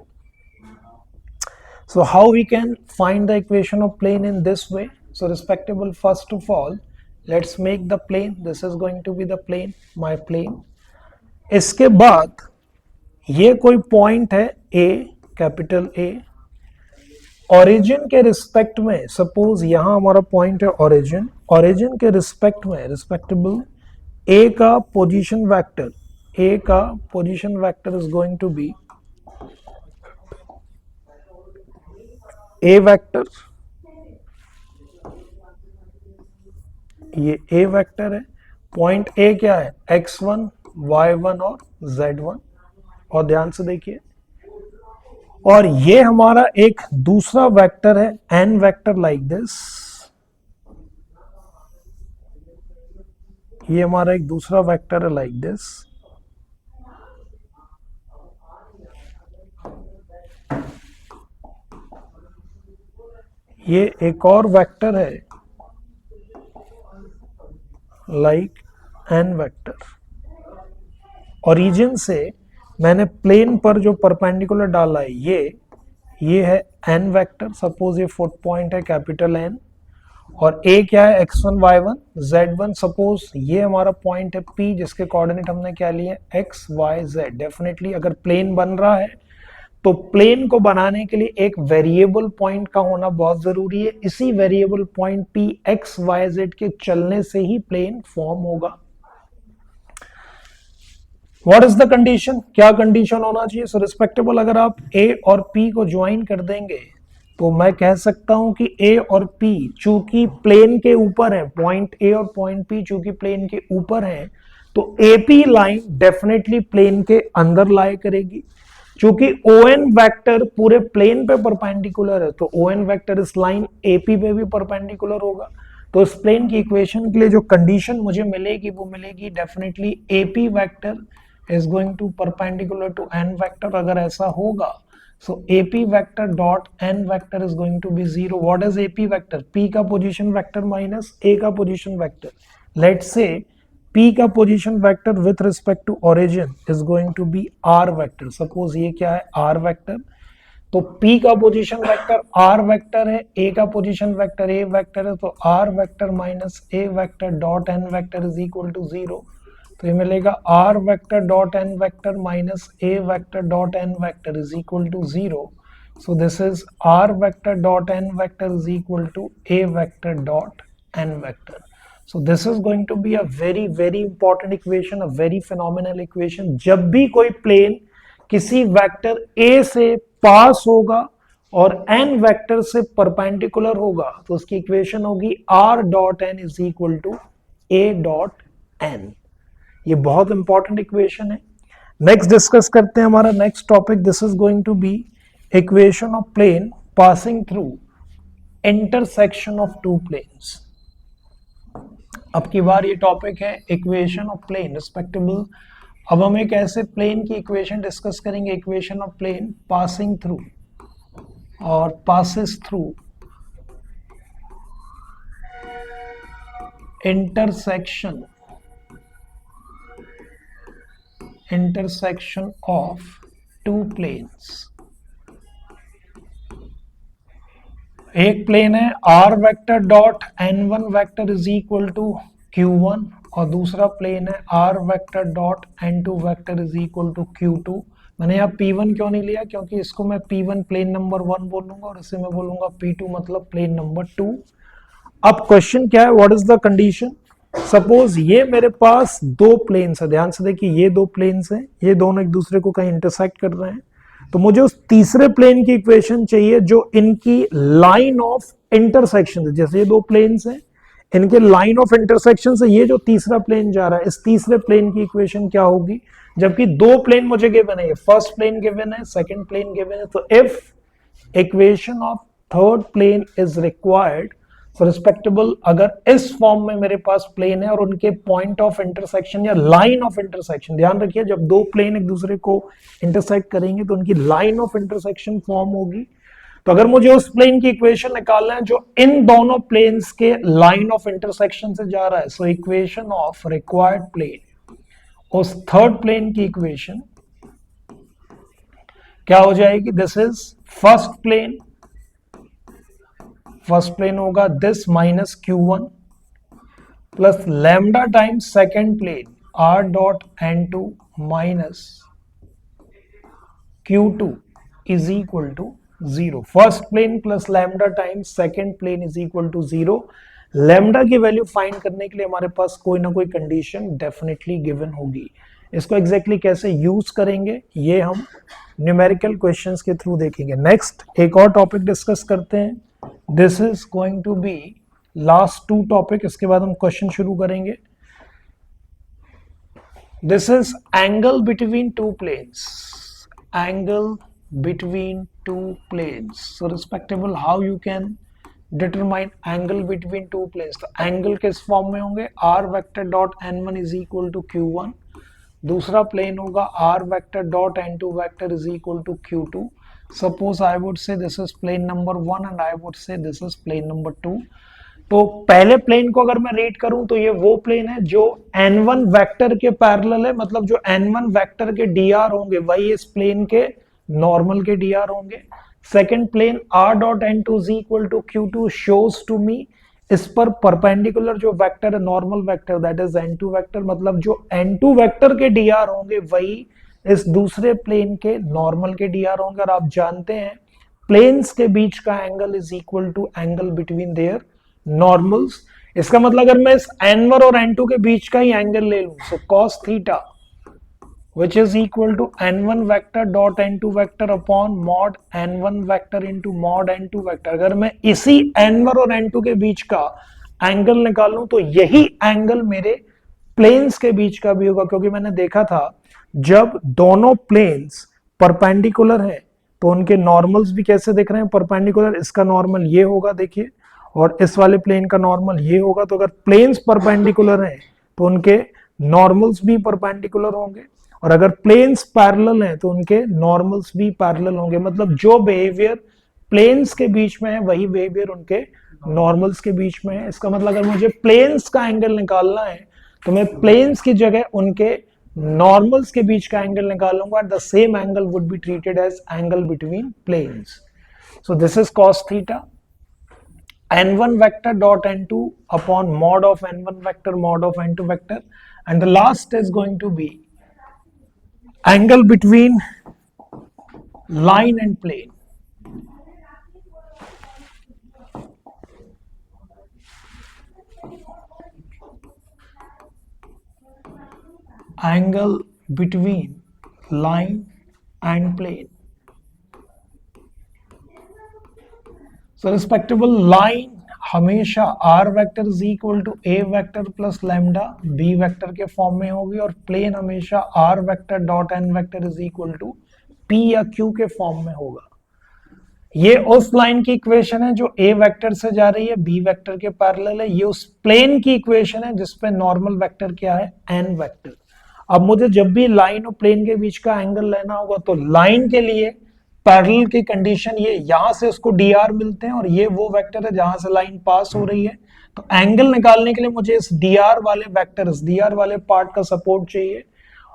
so how we can find the equation of plane in this way? So respectable, first of all let's make the plane, this is going to be the plane, my plane। इसके बाद ये कोई point है A, capital A, origin के respect में, suppose यहां हमारा point है ओरिजिन, ओरिजिन के रिस्पेक्ट में रिस्पेक्टेबल A का पोजीशन वेक्टर, A का position vector is going to be A vector, ये A वेक्टर है। पॉइंट A क्या है, x1, y1 और z1। और ध्यान से देखिए, और ये हमारा एक दूसरा वेक्टर है n वेक्टर लाइक दिस, ये हमारा एक दूसरा वेक्टर है लाइक दिस। ये एक और वेक्टर है लाइक n वेक्टर। ओरिजिन से मैंने प्लेन पर जो परपेंडिकुलर डाला है ये है n वेक्टर, सपोज ये फुट पॉइंट है कैपिटल N, और A क्या है, x1, y1, z1। सपोज ये हमारा पॉइंट है P जिसके कोऑर्डिनेट हमने क्या लिए, x, y, z। डेफिनेटली अगर प्लेन बन रहा है तो प्लेन को बनाने के लिए एक वेरिएबल पॉइंट का होना बहुत जरूरी है। इसी variable point P, x, y, z के चलने से ही प्लेन फॉर्म होगा। What is the condition? क्या कंडीशन होना चाहिए? सो रिस्पेक्टेबल, अगर आप A और P को ज्वाइन कर देंगे तो मैं कह सकता हूं कि A और P चूंकि प्लेन के ऊपर है, पॉइंट A और पॉइंट P चूंकि प्लेन के ऊपर है, तो AP लाइन डेफिनेटली प्लेन के अंदर लाई करेगी। चूंकि ON वेक्टर पूरे प्लेन पे परपेंडिकुलर है, तो ON वेक्टर इस लाइन AP पे भी परपेंडिकुलर होगा। तो इस प्लेन की इक्वेशन के लिए जो कंडीशन मुझे मिलेगी वो मिलेगी definitely AP vector is going to perpendicular to n vector। अगर ऐसा होगा, so AP vector dot n vector is going to be 0। what is AP vector? P का पोजीशन वेक्टर माइनस A का position vector. let's say P का position vector with respect to origin is going to be R vector। suppose ये क्या है, R vector। तो P का position vector R vector है, A का पोजीशन वेक्टर A वेक्टर है, तो R vector minus A vector dot n vector is equal to 0। तो ये मिलेगा R vector dot n vector minus A vector dot n vector is equal to 0। So this is R vector dot n vector is equal to A vector dot n vector. So this is going to be a very very important equation, a very phenomenal equation. जब भी कोई plane किसी vector A से pass होगा और n vector से perpendicular होगा तो उसकी इक्वेशन होगी R dot n is equal to A dot n। ये बहुत इंपॉर्टेंट इक्वेशन है। नेक्स्ट डिस्कस करते हैं हमारा next topic. This is going to be equation of plane passing through intersection of two planes. अब की बार ये टॉपिक है इक्वेशन ऑफ प्लेन रिस्पेक्टेबल। अब हम एक ऐसे प्लेन की इक्वेशन डिस्कस करेंगे, equation of plane passing through और passes through intersection of two planes. एक प्लेन है r vector dot n1 vector is equal to q1 और दूसरा प्लेन है r vector dot n2 vector is equal to q2. मैंने यहाँ p1 क्यों नहीं लिया, क्योंकि इसको मैं p1 प्लेन नंबर 1 बोलूंगा और इसे मैं बोलूंगा p2 मतलब प्लेन नंबर 2. अब क्वेश्चन क्या है, what is the condition. Suppose ये मेरे पास दो प्लेन्स है, ध्यान से देखिए ये दो प्लेन्स हैं, ये दोनों एक दूसरे को कहीं इंटरसेक्ट कर रहे हैं. तो मुझे उस तीसरे प्लेन की इक्वेशन चाहिए जो इनकी लाइन ऑफ इंटरसेक्शन है. जैसे ये दो प्लेन्स हैं, इनके लाइन ऑफ इंटरसेक्शन से ये जो तीसरा प्लेन जा रहा है, इस तीसरे प्लेन की इक्वेशन क्या होगी. जबकि दो प्लेन मुझे गिवन है, फर्स्ट प्लेन गिवन है, सेकंड प्लेन गिवन है. तो if equation of third plane is required so respectable, अगर इस फॉर्म में मेरे पास प्लेन है और उनके पॉइंट ऑफ इंटरसेक्शन या लाइन ऑफ इंटरसेक्शन, ध्यान रखिए जब दो प्लेन एक दूसरे को इंटरसेक्ट करेंगे तो उनकी लाइन ऑफ इंटरसेक्शन फॉर्म होगी. तो अगर मुझे उस प्लेन की इक्वेशन निकालना है जो इन दोनों प्लेन्स के लाइन ऑफ इंटरसेक्शन से जा रहा है, so equation of required plane, उस थर्ड प्लेन की इक्वेशन क्या हो जाएगी. This is first plane, first plane होगा this minus q1 plus lambda times second plane r dot n2 minus q2 is equal to 0. First plane plus lambda times second plane is equal to 0. लैम्डा की value find करने के लिए हमारे पास कोई ना कोई कंडीशन डेफिनेटली गिवन होगी. इसको एग्जैक्टली कैसे यूज करेंगे ये हम न्यूमेरिकल क्वेश्चंस के थ्रू देखेंगे. नेक्स्ट एक और टॉपिक डिस्कस करते हैं. This is going to be last two topic, इसके बाद हम क्वेश्चन शुरू करेंगे. This is angle between two planes, angle between two planes. So respectable how you can determine angle between two planes. तो angle किस form में होंगे, r vector dot n1 is equal to q1, दूसरा plane होगा r vector dot n2 vector is equal to q2. Suppose I would say this is plane number 1 and I would say this is plane number 2. तो पहले plane को अगर मैं rate करूं तो ये वो प्लेन है जो n1 वेक्टर के पैरेलल है, मतलब जो n1 वेक्टर के dr होंगे वही इस प्लेन के नॉर्मल के dr होंगे. Second plane r dot n2 is equal to q2 shows to me इस पर परपेंडिकुलर जो वेक्टर है normal vector that is n2 vector, मतलब जो n2 वेक्टर के dr होंगे वही इस दूसरे प्लेन के नॉर्मल के dr होंगे. और आप जानते हैं प्लेन्स के बीच का angle is equal to angle between their normals. इसका मतलब अगर मैं इस n1 और n2 के बीच का ही एंगल ले लूं, सो cos theta which is equal to n1 vector dot n2 vector upon mod n1 vector into mod n2 vector. अगर मैं इसी n1 और n2 के बीच का एंगल निकालूं तो यही एंगल मेरे प्लेन्स के बीच का भी होगा, क्योंकि मैंने देखा था जब दोनों प्लेन्स परपेंडिकुलर हैं तो उनके नॉर्मल्स भी कैसे दिख रहे हैं, परपेंडिकुलर. इसका नॉर्मल ये होगा देखिए, और इस वाले प्लेन का नॉर्मल ये होगा. तो अगर प्लेन्स परपेंडिकुलर हैं तो उनके नॉर्मल्स भी परपेंडिकुलर होंगे, और अगर प्लेन्स पैरेलल हैं तो उनके नॉर्मल्स भी पैरेलल होंगे. मतलब जो बिहेवियर प्लेन्स के बीच में है वही बिहेवियर उनके नॉर्मल्स के बीच में है. इसका मतलब अगर मुझे प्लेन्स का एंगल निकालना है तो मैं प्लेन्स की जगह उनके नॉर्मल्स के बीच का एंगल निकालूंगा. The same angle would be treated as angle between planes. So this is cos theta, n1 vector dot n2 upon mod of n1 vector mod of n2 vector, and the last is going to be angle between line and plane. Angle between line and plane. So respectable line हमेशा r vector is equal to a vector plus lambda b vector के form में होगी, और plane हमेशा r vector dot n vector is equal to p या q के form में होगा. ये उस लाइन की इक्वेशन है जो a वेक्टर से जा रही है, b वेक्टर के पैरेलल है. ये उस प्लेन की इक्वेशन है जिसपे नॉर्मल वेक्टर क्या है, n वेक्टर. अब मुझे जब भी लाइन और प्लेन के बीच का एंगल लेना होगा तो लाइन के लिए पैरेलल की कंडीशन ये, यहां से उसको dr मिलते हैं और ये वो वेक्टर है जहां से लाइन पास हो रही है। तो एंगल निकालने के लिए मुझे इस dr वाले वेक्टर, इस dr वाले पार्ट का सपोर्ट चाहिए,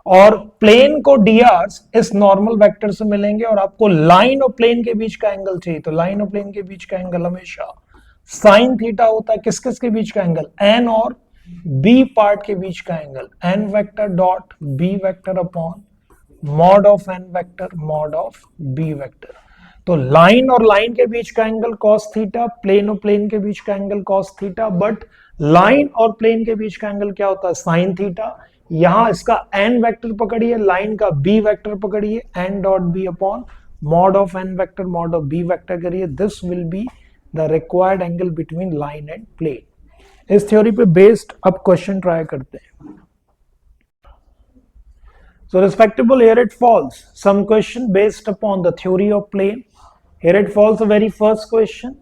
और प्लेन को dr इस नॉर्मल वेक्टर से मिलेंगे, और आपको लाइन और प्लेन के बीच का एंगल चाहिए। तो लाइन और प्लेन के बीच का एंगल हमेशा साइन थीटा होता है। किस किस के बीच का एंगल? एन और बी पार्ट के बीच का angle, n vector dot b vector upon mod of n vector mod of B vector. तो लाइन और लाइन के बीच का एंगल कॉस थीटा, प्लेन और प्लेन के बीच का angle cos theta, but line और प्लेन के बीच का एंगल क्या होता है? Sine theta. यहां इसका एन वेक्टर पकड़िए, लाइन का बी वेक्टर पकड़िए, N dot b upon mod of n vector mod of B vector करिए। This will be the required angle between line and plane. इस थ्योरी पे बेस्ड अब question try करते हैं। So respectable, here it falls. Some question based upon the theory of plane. Here it falls the very first question.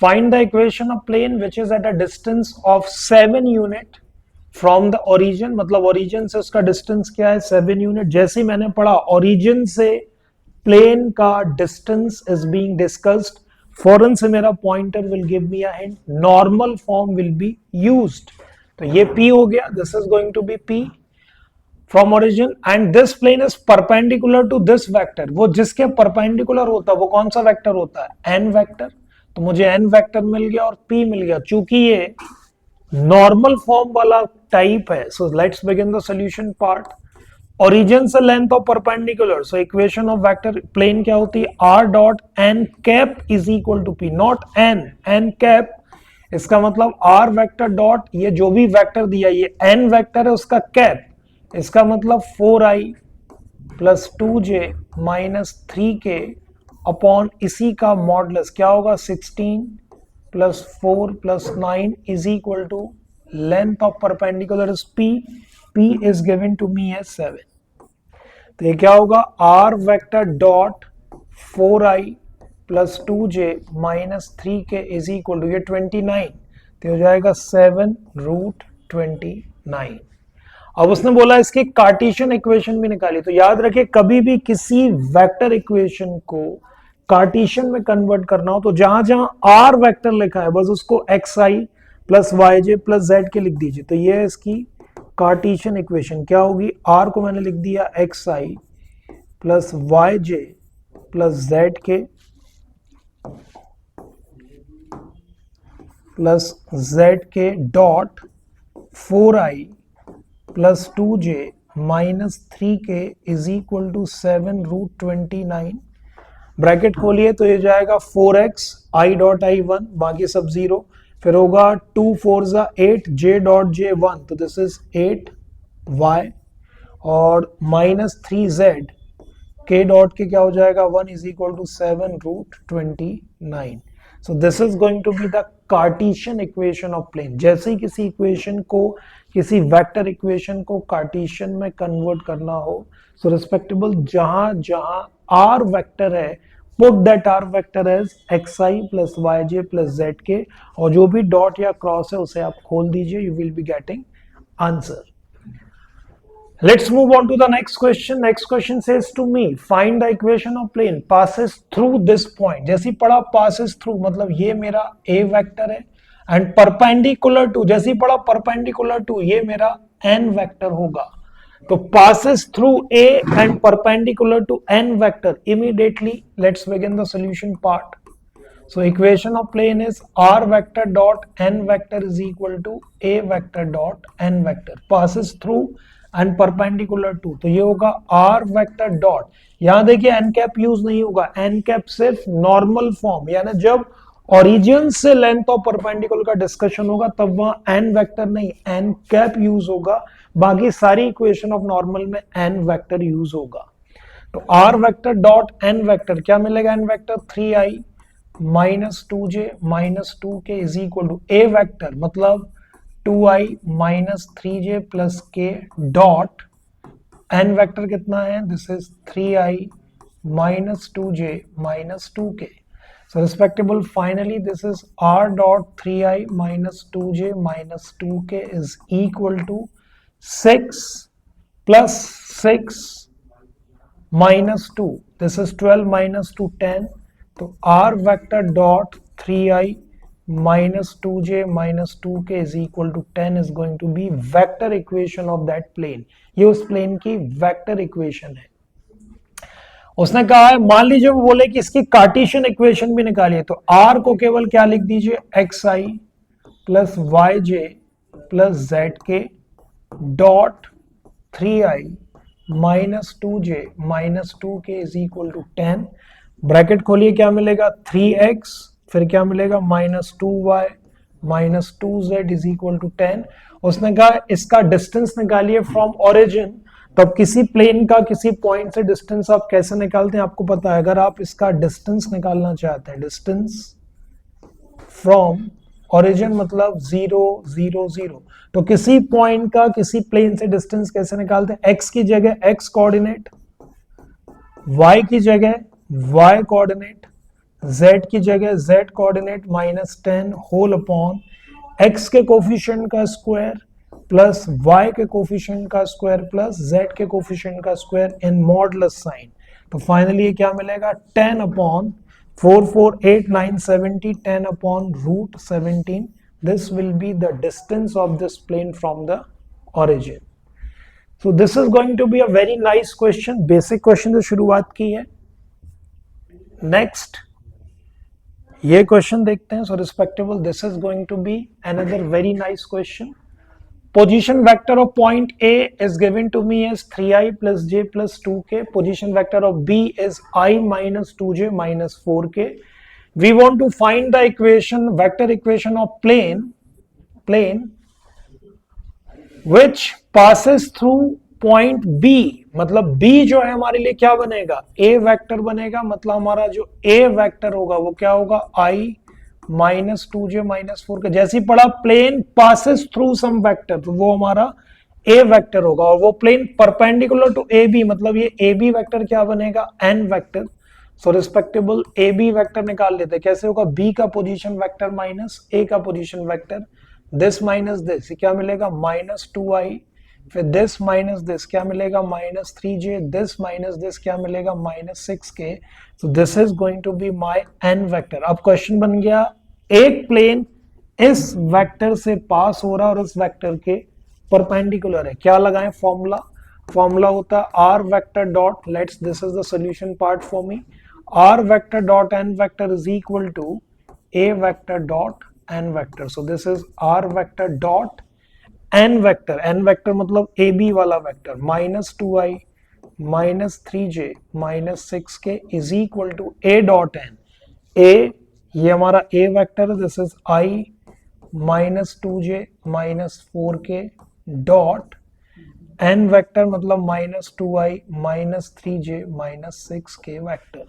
Find the equation of plane which is at a distance of 7 unit from the origin. मतलब origin से उसका distance क्या है? 7 unit. जैसे ही मैंने पढ़ा origin से plane का distance is being discussed, फौरन से मेरा pointer will give me a hint. Normal form will be used. तो ये P हो गया. This is going to be P from origin, and this plane is perpendicular to this vector. वो जिसके perpendicular होता है वो कौन सा वेक्टर होता है? n vector. तो मुझे n वेक्टर मिल गया और p मिल गया। चूंकि ये नॉर्मल फॉर्म वाला टाइप है, so let's begin the solution part. Origin से length of perpendicular, so equation of vector plane क्या होती है? r dot n cap is equal to p, not n cap. इसका मतलब r वेक्टर डॉट ये जो भी वेक्टर दिया, ये n वेक्टर है उसका कैप, इसका मतलब 4i plus 2j minus 3k upon इसी का मॉडुलस क्या होगा? 16 plus 4 plus 9 is equal to length of perpendicular is p, p is given to me as 7। तो ये क्या होगा? r vector dot 4i plus 2j minus 3k is equal to ये 29, तो हो जाएगा 7 रूट 29। अब उसने बोला इसकी कार्टेशियन इक्वेशन भी निकाली। तो याद रखिए कभी भी किसी वेक्टर इक्वेशन को कार्टेशियन में कन्वर्ट करना हो तो जहां जहां आर वेक्टर लिखा है बस उसको x i plus y j plus z के लिख दीजिए। तो ये है इसकी कार्टेशियन इक्वेशन। क्या होगी? आर को मैंने लिख दिया x i plus y j plus z k plus z k dot 4i plus 2j minus 3k is equal to 7 root 29। Bracket खोलिए तो ये जाएगा 4x i डॉट i 1, बाकी सब 0, फिर होगा 2 4 जा 8 j डॉट j 1, तो दिस इज 8y और माइनस 3z k डॉट के क्या हो जाएगा 1 is equal to 7 root 29। So this is going to be the Cartesian equation of plane. जैसे ही किसी इक्वेशन को, किसी वेक्टर इक्वेशन को कार्टेशियन में कन्वर्ट करना हो, सो रिस्पेक्टेबल जहां जहां आर वेक्टर है, put that r vector as x i plus y j plus z k, और जो भी डॉट या क्रॉस है उसे आप खोल दीजिए, you will be getting answer. Let's move on to the next question. Next question says to me, find the equation of plane passes through this point. जैसी पढ़ा passes through मतलब ये मेरा a वेक्टर है, and perpendicular to, जैसी पढ़ा perpendicular to ये मेरा n वेक्टर होगा। तो passes through a and perpendicular to n vector. Immediately let's begin the solution part. So equation of plane is r vector dot n vector is equal to a vector dot n vector. Passes through and perpendicular to, तो ये होगा are vector dot, यहां देखिए N cap use नहीं होगा, n cap सिर्फ normal form, यानी जब ओरिजिन से लेंथ ऑफ परपेंडिकुलर का डिस्कशन होगा तब वहां एन वेक्टर नहीं एन कैप यूज होगा, बाकी सारी इक्वेशन ऑफ नॉर्मल में एन वेक्टर यूज होगा। तो r vector dot N vector क्या मिलेगा? N vector 3i minus 2j minus 2k is equal to A vector मतलब 2i minus 3j plus k dot n vector कितना है? This is 3i minus 2j minus 2k। So respectable finally this is r dot 3i minus 2j minus 2k is equal to 6 plus 6 -2, this is 12 -2 10, तो r vector dot 3i -2j -2k is equal to 10 is going to B vector equation of that plane. ये उस plane की vector equation है। उसने कहा है, मान लीजिए वो बोले कि इसकी कार्टेशियन इक्वेशन भी निकालिए, तो r को केवल क्या लिख दीजिए, xi plus y j plus z k dot 3i -2j -2k is equal to 10, bracket खोलिए, क्या मिलेगा 3x, फिर क्या मिलेगा -2y -2z is equal to 10। उसने कहा इसका डिस्टेंस निकालिए फ्रॉम ओरिजिन, तो अब किसी प्लेन का किसी पॉइंट से डिस्टेंस आप कैसे निकालते हैं आपको पता है। अगर आप इसका डिस्टेंस निकालना चाहते हैं, डिस्टेंस फ्रॉम ओरिजिन मतलब 0 0 0, तो किसी पॉइंट का किसी प्लेन से डिस्टेंस कैसे निकालते हैं, x की जगह x कोऑर्डिनेट, y की जगह y कोऑर्डिनेट, z की जगह z coordinate -10 whole upon x के कोफिशिएंट का स्क्वायर प्लस y के कोफिशिएंट का स्क्वायर प्लस z के कोफिशिएंट का स्क्वायर इन मॉडुलस साइन। तो फाइनली ये क्या मिलेगा 10 upon 4 4 8 9 70 10 upon root 17, this will be the distance of this plane from the origin. So this is going to be a very nice question, basic question से शुरुआत की है। Next ये question देखते हैं, so respectable, this is going to be another very nice question. Position vector of point A is given to me as 3i plus j plus 2k. Position vector of B is I minus 2j minus 4k. We want to find the equation, vector equation of plane which passes through point B. मतलब B जो है हमारे लिए क्या बनेगा, A vector बनेगा, मतलब हमारा जो A वेक्टर होगा वो क्या होगा I -2j -4 जैसी पढ़ा, plane passes through some vector, तो वो हमारा ए वेक्टर होगा, और वो plane perpendicular to a b, मतलब ये ए बी वेक्टर क्या बनेगा, n vector. So respectable a b vector निकाल लेते हैं, कैसे होगा, बी का पोजीशन वेक्टर माइनस ए का position vector, this minus this क्या मिलेगा -2i, फिर दिस माइनस दिस क्या मिलेगा -3j, दिस माइनस दिस क्या मिलेगा -6k। So this is going to be my n vector. अब क्वेश्चन बन गया, एक प्लेन इस वेक्टर से पास हो रहा है और इस वेक्टर के परपेंडिकुलर है, क्या लगाएं फॉर्मूला, फॉर्मूला होता है are vector dot, let's this is the solution part for me, R vector dot N vector is equal to A vector dot N vector. So this is R vector dot N vector मतलब A B वाला vector -2i -3j -6k is equal to A dot N, A ये हमारा ए vector है, this is i -2j -4k dot N vector मतलब -2i -3j -6k vector.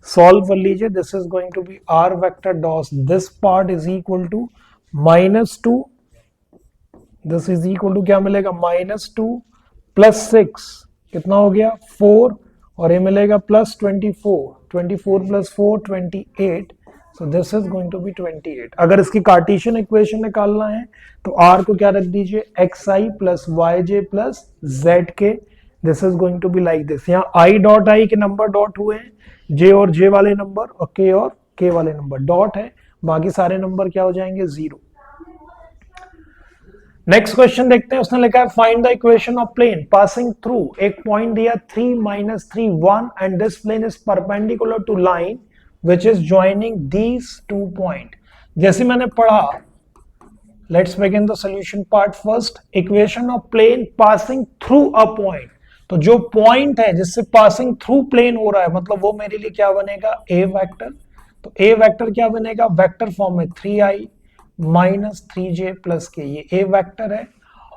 Solve कर लीजिए, this is going to be r vector dot this part is equal to -2, this is equal to क्या मिलेगा -2 plus 6 कितना हो गया 4, और ये मिलेगा plus 24 plus 4 28, so this is going to be 28। अगर इसकी कार्टेशियन इक्वेशन निकालना है तो r को क्या रख दीजिए xi plus y j plus z k, this is going to be like this. यहाँ i डॉट आई के नंबर डॉट हुए हैं, j और j वाले नंबर और k वाले नंबर डॉट है, बाकी सारे नंबर क्या हो जाएंगे 0। नेक्स्ट क्वेश्चन देखते हैं, उसने लिखा है find the equation of plane passing through, एक पॉइंट दिया 3 -3 1 and this plane is perpendicular to line which is joining these 2 points। जैसे मैंने पढ़ा, let's begin the solution part first। equation of plane passing through a point, तो जो point है जिससे passing through plane हो रहा है मतलब वो मेरे लिए क्या बनेगा a वेक्टर, तो a वेक्टर क्या बनेगा वेक्टर फॉर्म में 3i -3j प्लस k, ये a वेक्टर है।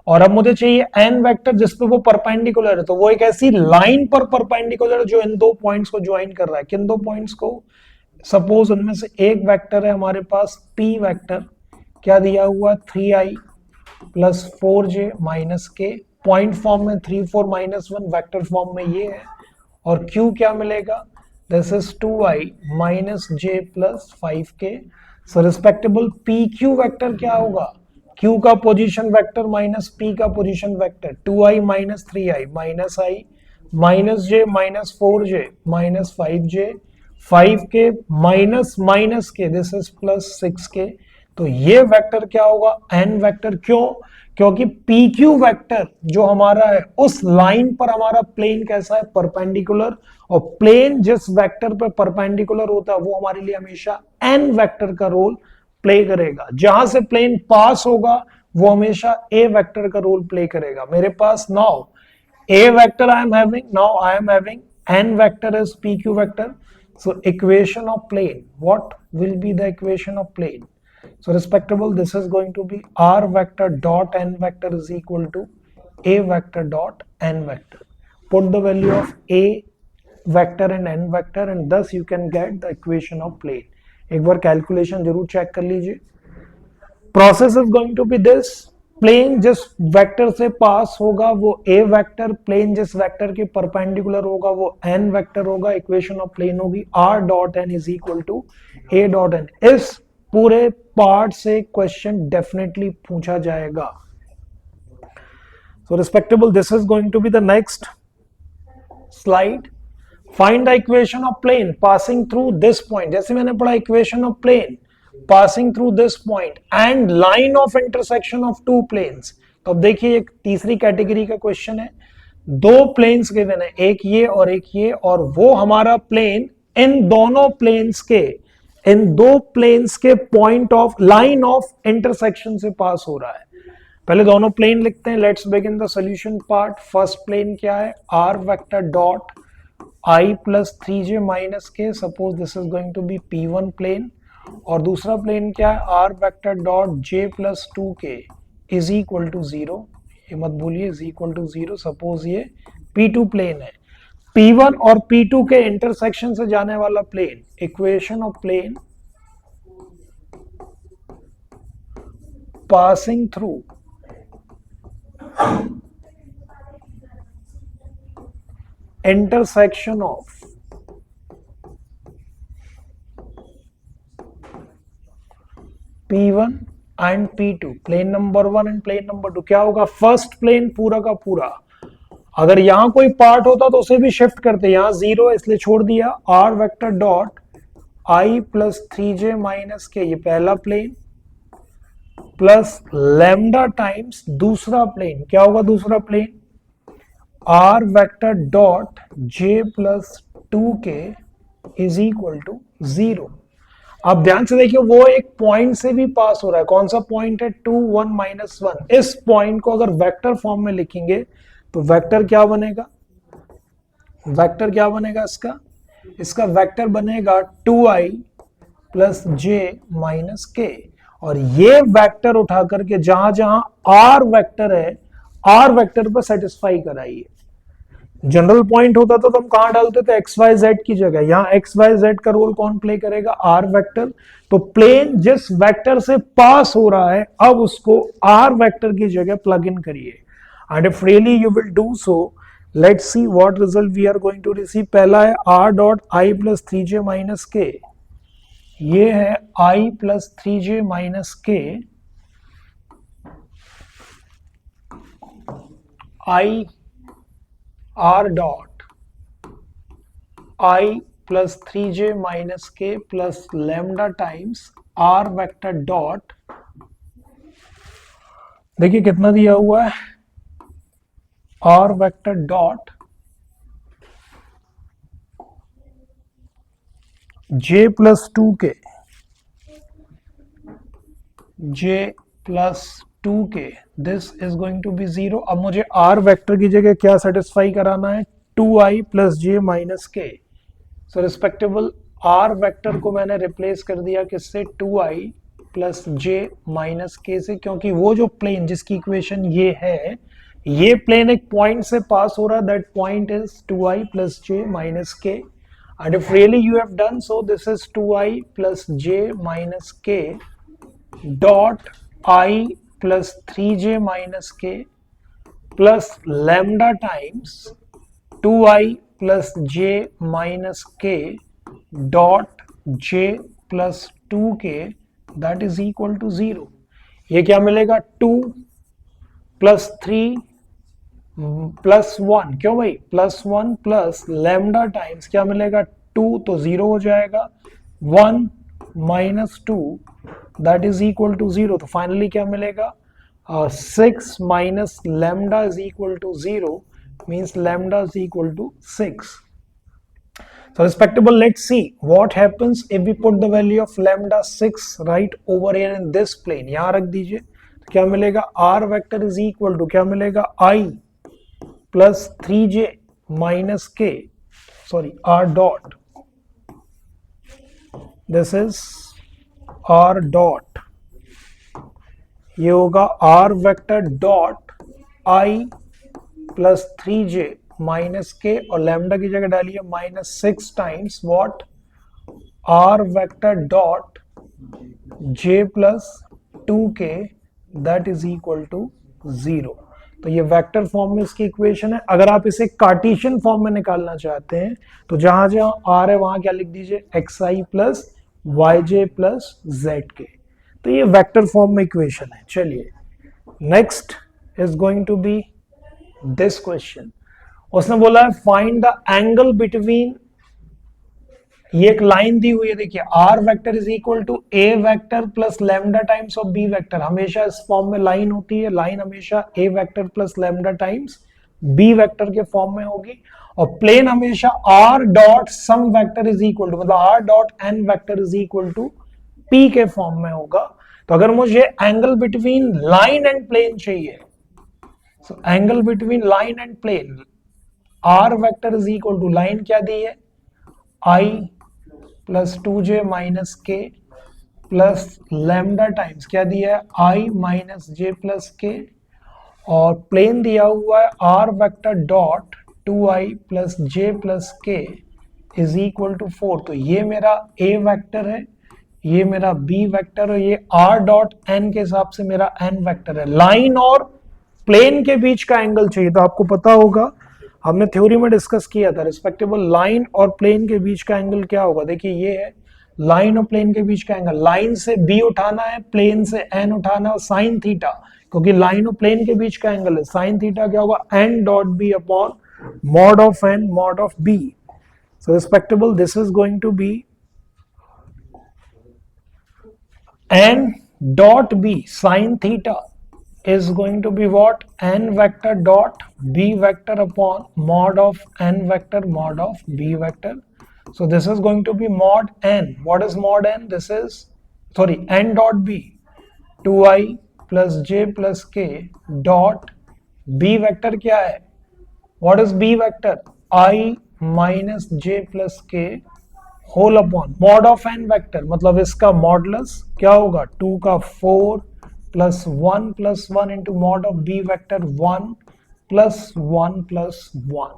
और अब मुझे चाहिए n वेक्टर जिसपे वो परपेंडिकुलर है, तो वो एक ऐसी लाइन पर परपेंडिकुलर जो इन दो पॉइंट्स को ज्वाइन कर रहा है, किन दो पॉइंट्स को, सपोज उनमें से एक वेक्टर है हमारे पास p वेक्टर, क्या दिया हुआ 3i plus 4j minus k, point form में 3 4 -1, वेक्टर फॉर्म में ये है, और q क्या मिलेगा, this is 2i minus j plus 5k। So respectable pq vector क्या होगा, q का पोजीशन वेक्टर माइनस p का position vector, 2i minus 3i minus i -j -4j -5j 5k -k this is +6k। तो ये vector क्या होगा, n vector. क्यों? क्योंकि PQ वेक्टर जो हमारा है उस लाइन पर हमारा प्लेन कैसा है, परपेंडिकुलर। और प्लेन जिस वेक्टर पर परपेंडिकुलर होता है वो हमारे लिए हमेशा n वेक्टर का रोल प्ले करेगा। जहां से प्लेन पास होगा वो हमेशा a वेक्टर का रोल प्ले करेगा। मेरे पास now a vector I am having, now I am having n vector is PQ vector. So equation of plane, what will be the equation of plane? So respectable, this is going to be r vector dot n vector is equal to a vector dot n vector. Put the value of a vector and n vector and thus you can get the equation of plane. एक बार calculation जरूर check कर लीजिए। Process is going to be this, plane जिस vector से pass होगा वो a vector, plane जिस vector के परपेंडिकुलर होगा वो n वेक्टर होगा। इक्वेशन ऑफ प्लेन होगी r dot n is equal to a dot n। इस पूरे पार्ट से क्वेश्चन डेफिनेटली पूछा जाएगा। So respectable, this is going to be the next slide. Find the equation of plane passing through this point. जैसे मैंने पढ़ा equation of plane passing through this point and line of intersection of two planes। तो अब देखिए एक तीसरी category का question है, दो प्लेन्स गिवन है, एक ये और एक ये, और वो हमारा प्लेन इन दोनों प्लेन्स के, इन दो प्लेन्स के point of line of intersection से पास हो रहा है। पहले दोनों प्लेन लिखते हैं। Let's begin the solution part. First plane क्या है, r vector dot i plus 3j minus K, suppose this is going to be p1 plane. और दूसरा प्लेन क्या है, r vector dot j plus 2k is equal to 0। ये मत भूलिए, is equal to 0। Suppose ये p2 प्लेन है। p1 और p2 के इंटरसेक्शन से जाने वाला plane, equation of plane passing through intersection of P1 and P2, plane number 1 and plane number 2। क्या होगा, फर्स्ट प्लेन पूरा का पूरा, अगर यहां कोई पार्ट होता तो उसे भी शिफ्ट करते, यहां 0 इसलिए छोड़ दिया। r vector dot i plus 3j minus के, ये पहला प्लेन, प्लस लैम्डा टाइम्स दूसरा प्लेन। क्या होगा दूसरा plane, r vector dot j plus 2k is equal to 0। अब ध्यान से देखिए वो एक पॉइंट से भी पास हो रहा है। कौन सा पॉइंट है, 2 1 -1। इस पॉइंट को अगर वेक्टर फॉर्म में लिखेंगे तो वेक्टर क्या बनेगा, वेक्टर क्या बनेगा इसका वेक्टर बनेगा 2i plus j minus k. और ये वेक्टर उठा करके जहां जहां r वेक्टर है, r वेक्टर पर सेटिस्फाई कराइए। जनरल पॉइंट होता तो हम कहां डालते थे, एक्स वाई जेड की जगह, यहां एक्स वाई जेड का रोल कौन प्ले करेगा, आर वेक्टर। तो प्लेन जिस वेक्टर से पास हो रहा है अब उसको आर वेक्टर की जगह प्लग इन करिए। And if really you will do so, let's see what result we are going to receive. पहला है R dot I plus 3j minus के, ये है I plus 3j minus K, I r dot i plus 3j minus के plus lambda times r vector dot, देखिए कितना दिया हुआ है, r vector dot j plus 2k, j plus 2k, this is going to be 0। अब मुझे r vector की जगह क्या सेटिस्फाई कराना है, 2i प्लस j माइनस के। सो रिस्पेक्टेबल, r वेक्टर को मैंने रिप्लेस कर दिया किससे, 2i प्लस j माइनस के से, क्योंकि वो जो प्लेन जिसकी इक्वेशन ये है, ये प्लेन एक पॉइंट से पास हो रहा है, that point is 2i plus j minus K. And if really you have done so, this is 2i plus j minus K dot i plus 3j minus के plus lambda times 2i plus j minus K dot j plus 2k, that is equal to 0। ये क्या मिलेगा, 2 plus 3 +1, क्यों भाई, +1 plus lambda times क्या मिलेगा 2, तो 0 हो जाएगा, 1 minus 2 that is equal to 0, तो फाइनली क्या मिलेगा 6 minus lambda is equal to 0 means lambda is equal to 6. So respectable, let's see what happens if we put the value of lambda 6 right over here in this plane. यहां रख दीजिए, तो क्या मिलेगा r vector is equal to क्या मिलेगा I plus 3j minus k, sorry r dot, this is r dot, ये होगा r vector dot I plus 3j minus k और लैम्डा की जगह डालिए -6 times what r vector dot j plus 2k that is equal to 0. तो ये vector form में इसकी इक्वेशन है. अगर आप इसे कार्टेशियन फॉर्म में निकालना चाहते हैं तो जहां जहां आर है वहां क्या लिख दीजिए xi plus yj plus zk. तो ये वेक्टर फॉर्म में इक्वेशन है. चलिए next is going to be this question. उसने बोला है फाइंड द एंगल बिटवीन, ये एक लाइन दी हुई है, देखिए R vector is equal to A vector plus lambda times of B vector. हमेशा इस फॉर्म में लाइन होती है, लाइन हमेशा A vector plus lambda times B vector के फॉर्म में होगी. और प्लेन हमेशा R dot some vector is equal to, मतलब R dot N vector is equal to P के फॉर्म में होगा. तो अगर मुझे angle between line and plane चाहिए, so angle between line and plane, r vector is equal to line क्या दी है I प्लस 2j माइनस के प्लस लैम्डा टाइम्स क्या दिया है I माइनस जे प्लस के, और प्लेन दिया हुआ है are vector dot 2i plus j plus k is equal to 4. तो ये मेरा a वेक्टर है, ये मेरा b वेक्टर है, ये r डॉट n के हिसाब से मेरा n वेक्टर है. लाइन और प्लेन के बीच का एंगल चाहिए. तो आपको पता होगा हमने थ्योरी में डिस्कस किया था रिस्पेक्टेबल लाइन और प्लेन के बीच का एंगल क्या होगा. देखिए ये है लाइन और प्लेन के बीच का एंगल, लाइन से b उठाना है, प्लेन से n उठाना है, और साइन थीटा, क्योंकि लाइन और प्लेन के बीच का एंगल है, साइन थीटा क्या होगा n dot b upon mod of n mod of b. So respectable this is going to be n dot b sin theta is going to be what n vector dot b vector upon mod of n vector mod of b vector. So this is going to be mod n. What is mod n? This is, sorry, n dot b 2i plus j plus k dot b vector क्या है, what is b vector I minus j plus k whole upon mod of n vector, मतलब इसका modulus क्या होगा 2 का 4 plus 1 plus 1 into mod of B vector 1 plus 1 plus 1.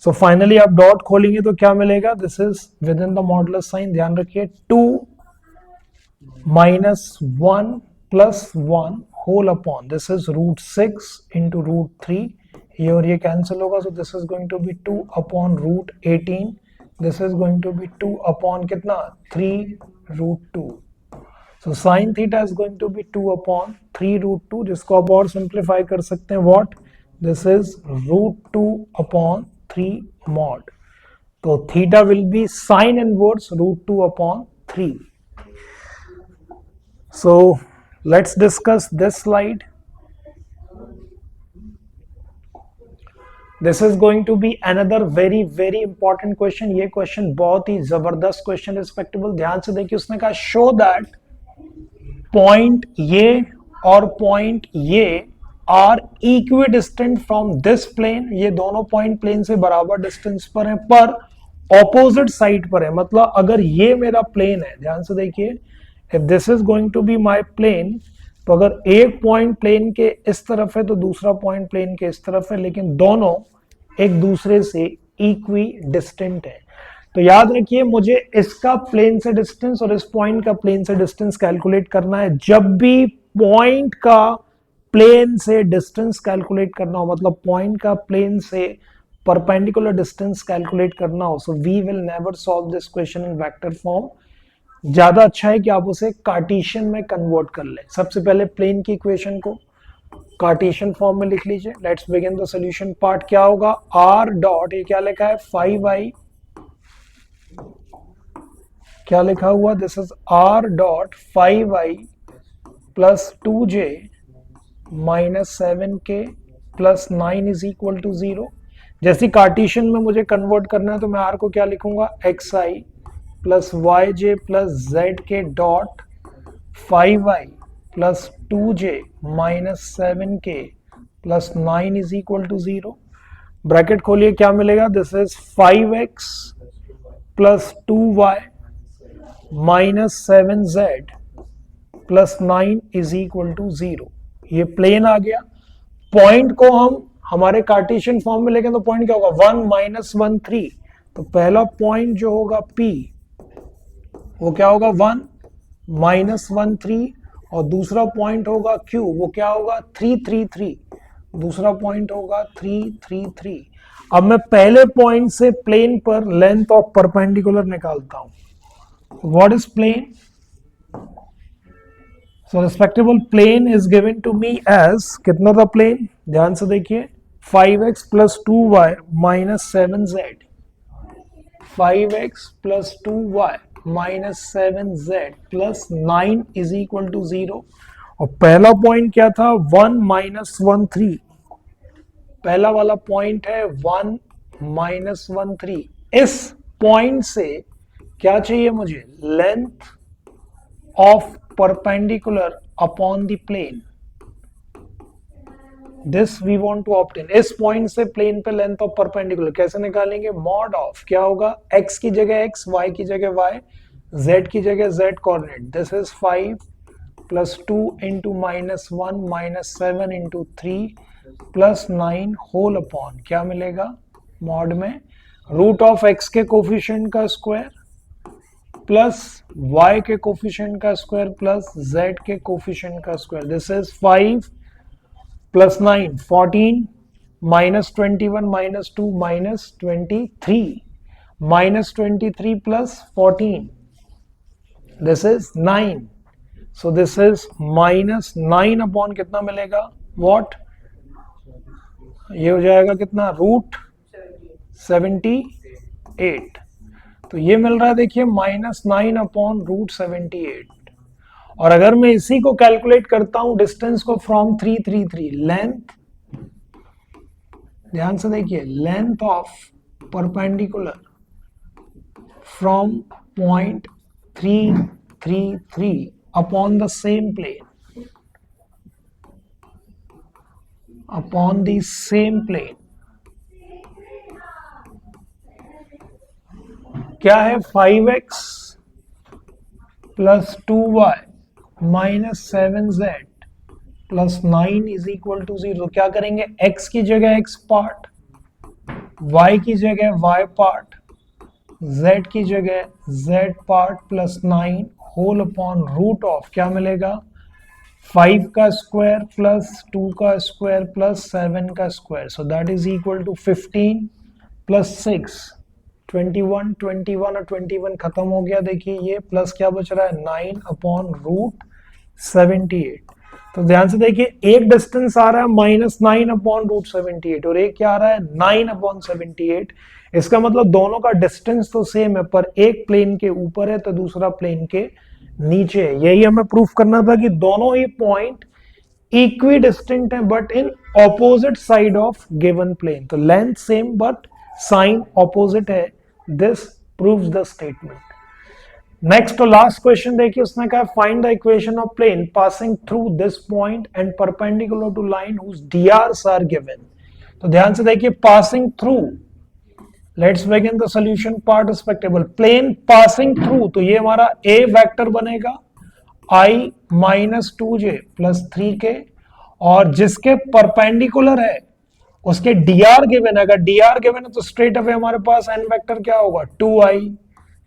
So finally आप dot खोलेंगे तो क्या मिलेगा, this is within the modulus sign, ध्यान रखिए 2 minus 1 plus 1 whole upon this is √6 into √3, ये और ये कैंसिल होगा, so this is going to be 2 upon √18. This is going to be 2 upon कितना 3√2. So sin theta is going to be 2 upon 3√2, जिसको आप और सिंप्लीफाई कर सकते हैं what? This is √2 upon 3 mod. तो theta will be sin inverse √2 upon 3. So let's discuss this slide. This is going to be another very very important question. ये question बहुत ही जबरदस्त क्वेश्चन रिस्पेक्टेबल, ध्यान से देखिए. उसने कहा शो दैट पॉइंट ये और पॉइंट ये are equidistant from this plane. ये दोनों पॉइंट प्लेन से बराबर डिस्टेंस पर हैं, पर ऑपोजिट साइड पर है. मतलब अगर ये मेरा प्लेन है, ध्यान से देखिए, if this is going to be my plane, तो अगर एक पॉइंट प्लेन के इस तरफ है तो दूसरा पॉइंट प्लेन के इस तरफ है, लेकिन दोनों एक दूसरे से इक्वी डिस्टेंट है. तो याद रखिए मुझे इसका प्लेन से डिस्टेंस और इस पॉइंट का प्लेन से डिस्टेंस कैलकुलेट करना है. जब भी पॉइंट का प्लेन से डिस्टेंस कैलकुलेट करना हो, मतलब पॉइंट का प्लेन से परपेंडिकुलर डिस्टेंस कैलकुलेट करना हो, so we will never solve this question in vector form. ज्यादा अच्छा है कि आप उसे कार्टेशियन में कन्वर्ट कर ले. सबसे पहले प्लेन की इक्वेशन को कार्टेशियन फॉर्म में लिख लीजिए। Let's begin the solution part. क्या होगा, आर डॉट, ये क्या लिखा है 5i, क्या लिखा हुआ, this is r dot 5i plus 2j minus 7k plus 9 is equal to 0। जैसे कार्टेशियन में मुझे कन्वर्ट करना है तो मैं आर को क्या लिखूंगा, xi plus yj plus zk dot 5i plus 2j minus 7k plus 9 is equal to 0। Bracket खोलिए, क्या मिलेगा, this is 5x plus 2y minus 7z plus 9 is equal to 0। ये प्लेन आ गया। पॉइंट को हम हमारे कार्टेशियन फॉर्म में लेंगे तो पॉइंट क्या होगा, 1 माइनस 1 3। तो पहला पॉइंट जो होगा P वो क्या होगा 1 माइनस 1 3, और दूसरा पॉइंट होगा Q वो क्या होगा 3 3 3, दूसरा पॉइंट होगा 3 3 3। अब मैं पहले पॉइंट से प्लेन पर लेंथ ऑफ परपेंडिकुलर निकालता हूं। What is plane? So respectable plane is given to me as, कितना था प्लेन, ध्यान से देखिए, 5x plus 2y minus 7z, 5x plus 2y minus 7z plus 9 is equal to 0। और पहला पॉइंट क्या था, 1 माइनस 1 3, पहला वाला पॉइंट है 1 माइनस 1 3। इस पॉइंट से क्या चाहिए मुझे, length of perpendicular upon the plane, this we want to obtain। इस पॉइंट से प्लेन पे लेंथ ऑफ परपेंडिकुलर कैसे निकालेंगे, मॉड ऑफ क्या होगा, x की जगह x, y की जगह y, z की जगह z coordinate. This is 5 plus 2 into minus 1 minus 7 into 3 plus 9 whole upon क्या मिलेगा, मॉड में रूट ऑफ x के कोफिशिएंट का स्क्वायर प्लस y के कोफिशिएंट का स्क्वायर प्लस z के कोफिशिएंट का square. This is 5 plus 9 14 minus 21 minus 2 minus 23 minus 23 plus 14, this is 9। So this is minus 9 upon कितना मिलेगा, व्हाट, ये हो जाएगा कितना, रूट 78। तो ये मिल रहा है देखिए माइनस 9 अपॉन रूट 78। और अगर मैं इसी को कैलकुलेट करता हूं डिस्टेंस को फ्रॉम 333, लेंथ, ध्यान से देखिए, length of perpendicular from point 333 upon the same plane, upon the same plane क्या है, 5x plus 2y minus 7z plus 9 is equal to 0। क्या करेंगे, x की जगह x पार्ट, y की जगह y पार्ट, z की जगह z part plus 9 whole upon root of क्या मिलेगा, 5 का स्क्वायर प्लस 2 का स्क्वायर प्लस 7 का square. So that is equal to 15 plus 6 21, 21 और 21 खत्म हो गया। देखिए ये प्लस क्या बच रहा है, 9 अपॉन रूट 78। तो ध्यान से देखिए, एक डिस्टेंस आ रहा है माइनस 9 अपॉन रूट 78 और एक क्या आ रहा है 9 अपॉन 78। इसका मतलब दोनों का डिस्टेंस तो सेम है, पर एक प्लेन के ऊपर है तो दूसरा प्लेन के नीचे है। यही हमें प्रूफ करना था कि दोनों ही पॉइंट इक्वी डिस्टेंट है but in opposite side of given plane. तो length same but sign opposite है। This proves the statement. Next और लास्ट क्वेश्चन देखिए, उसने कहा find the equation of plane passing through this point and perpendicular to line whose DRs are given. तो ध्यान से देखिए, passing through, let's begin the solution part respectable. Plane passing through, तो ये हमारा ए वेक्टर बनेगा i minus 2j plus 3k, और जिसके परपेंडिकुलर है उसके dr गिवन है। अगर dr गिवन है तो स्ट्रेट अवे हमारे पास n वेक्टर क्या होगा, 2i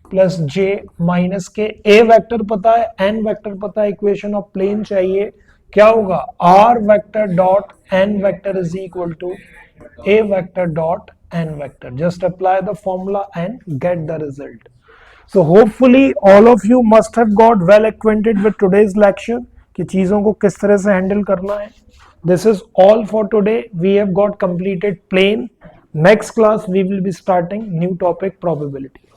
प्लस j माइनस के। a वेक्टर पता है, n वेक्टर पता है, इक्वेशन ऑफ प्लेन चाहिए, क्या होगा, r vector dot n vector is equal to a vector dot n vector. Just apply the formula and get the result. So hopefully all of you must have got well acquainted with today's lecture. कि चीज़ों को किस तरह से handle करना है। This is all for today, we have got completed plane. Next class we will be starting new topic, probability.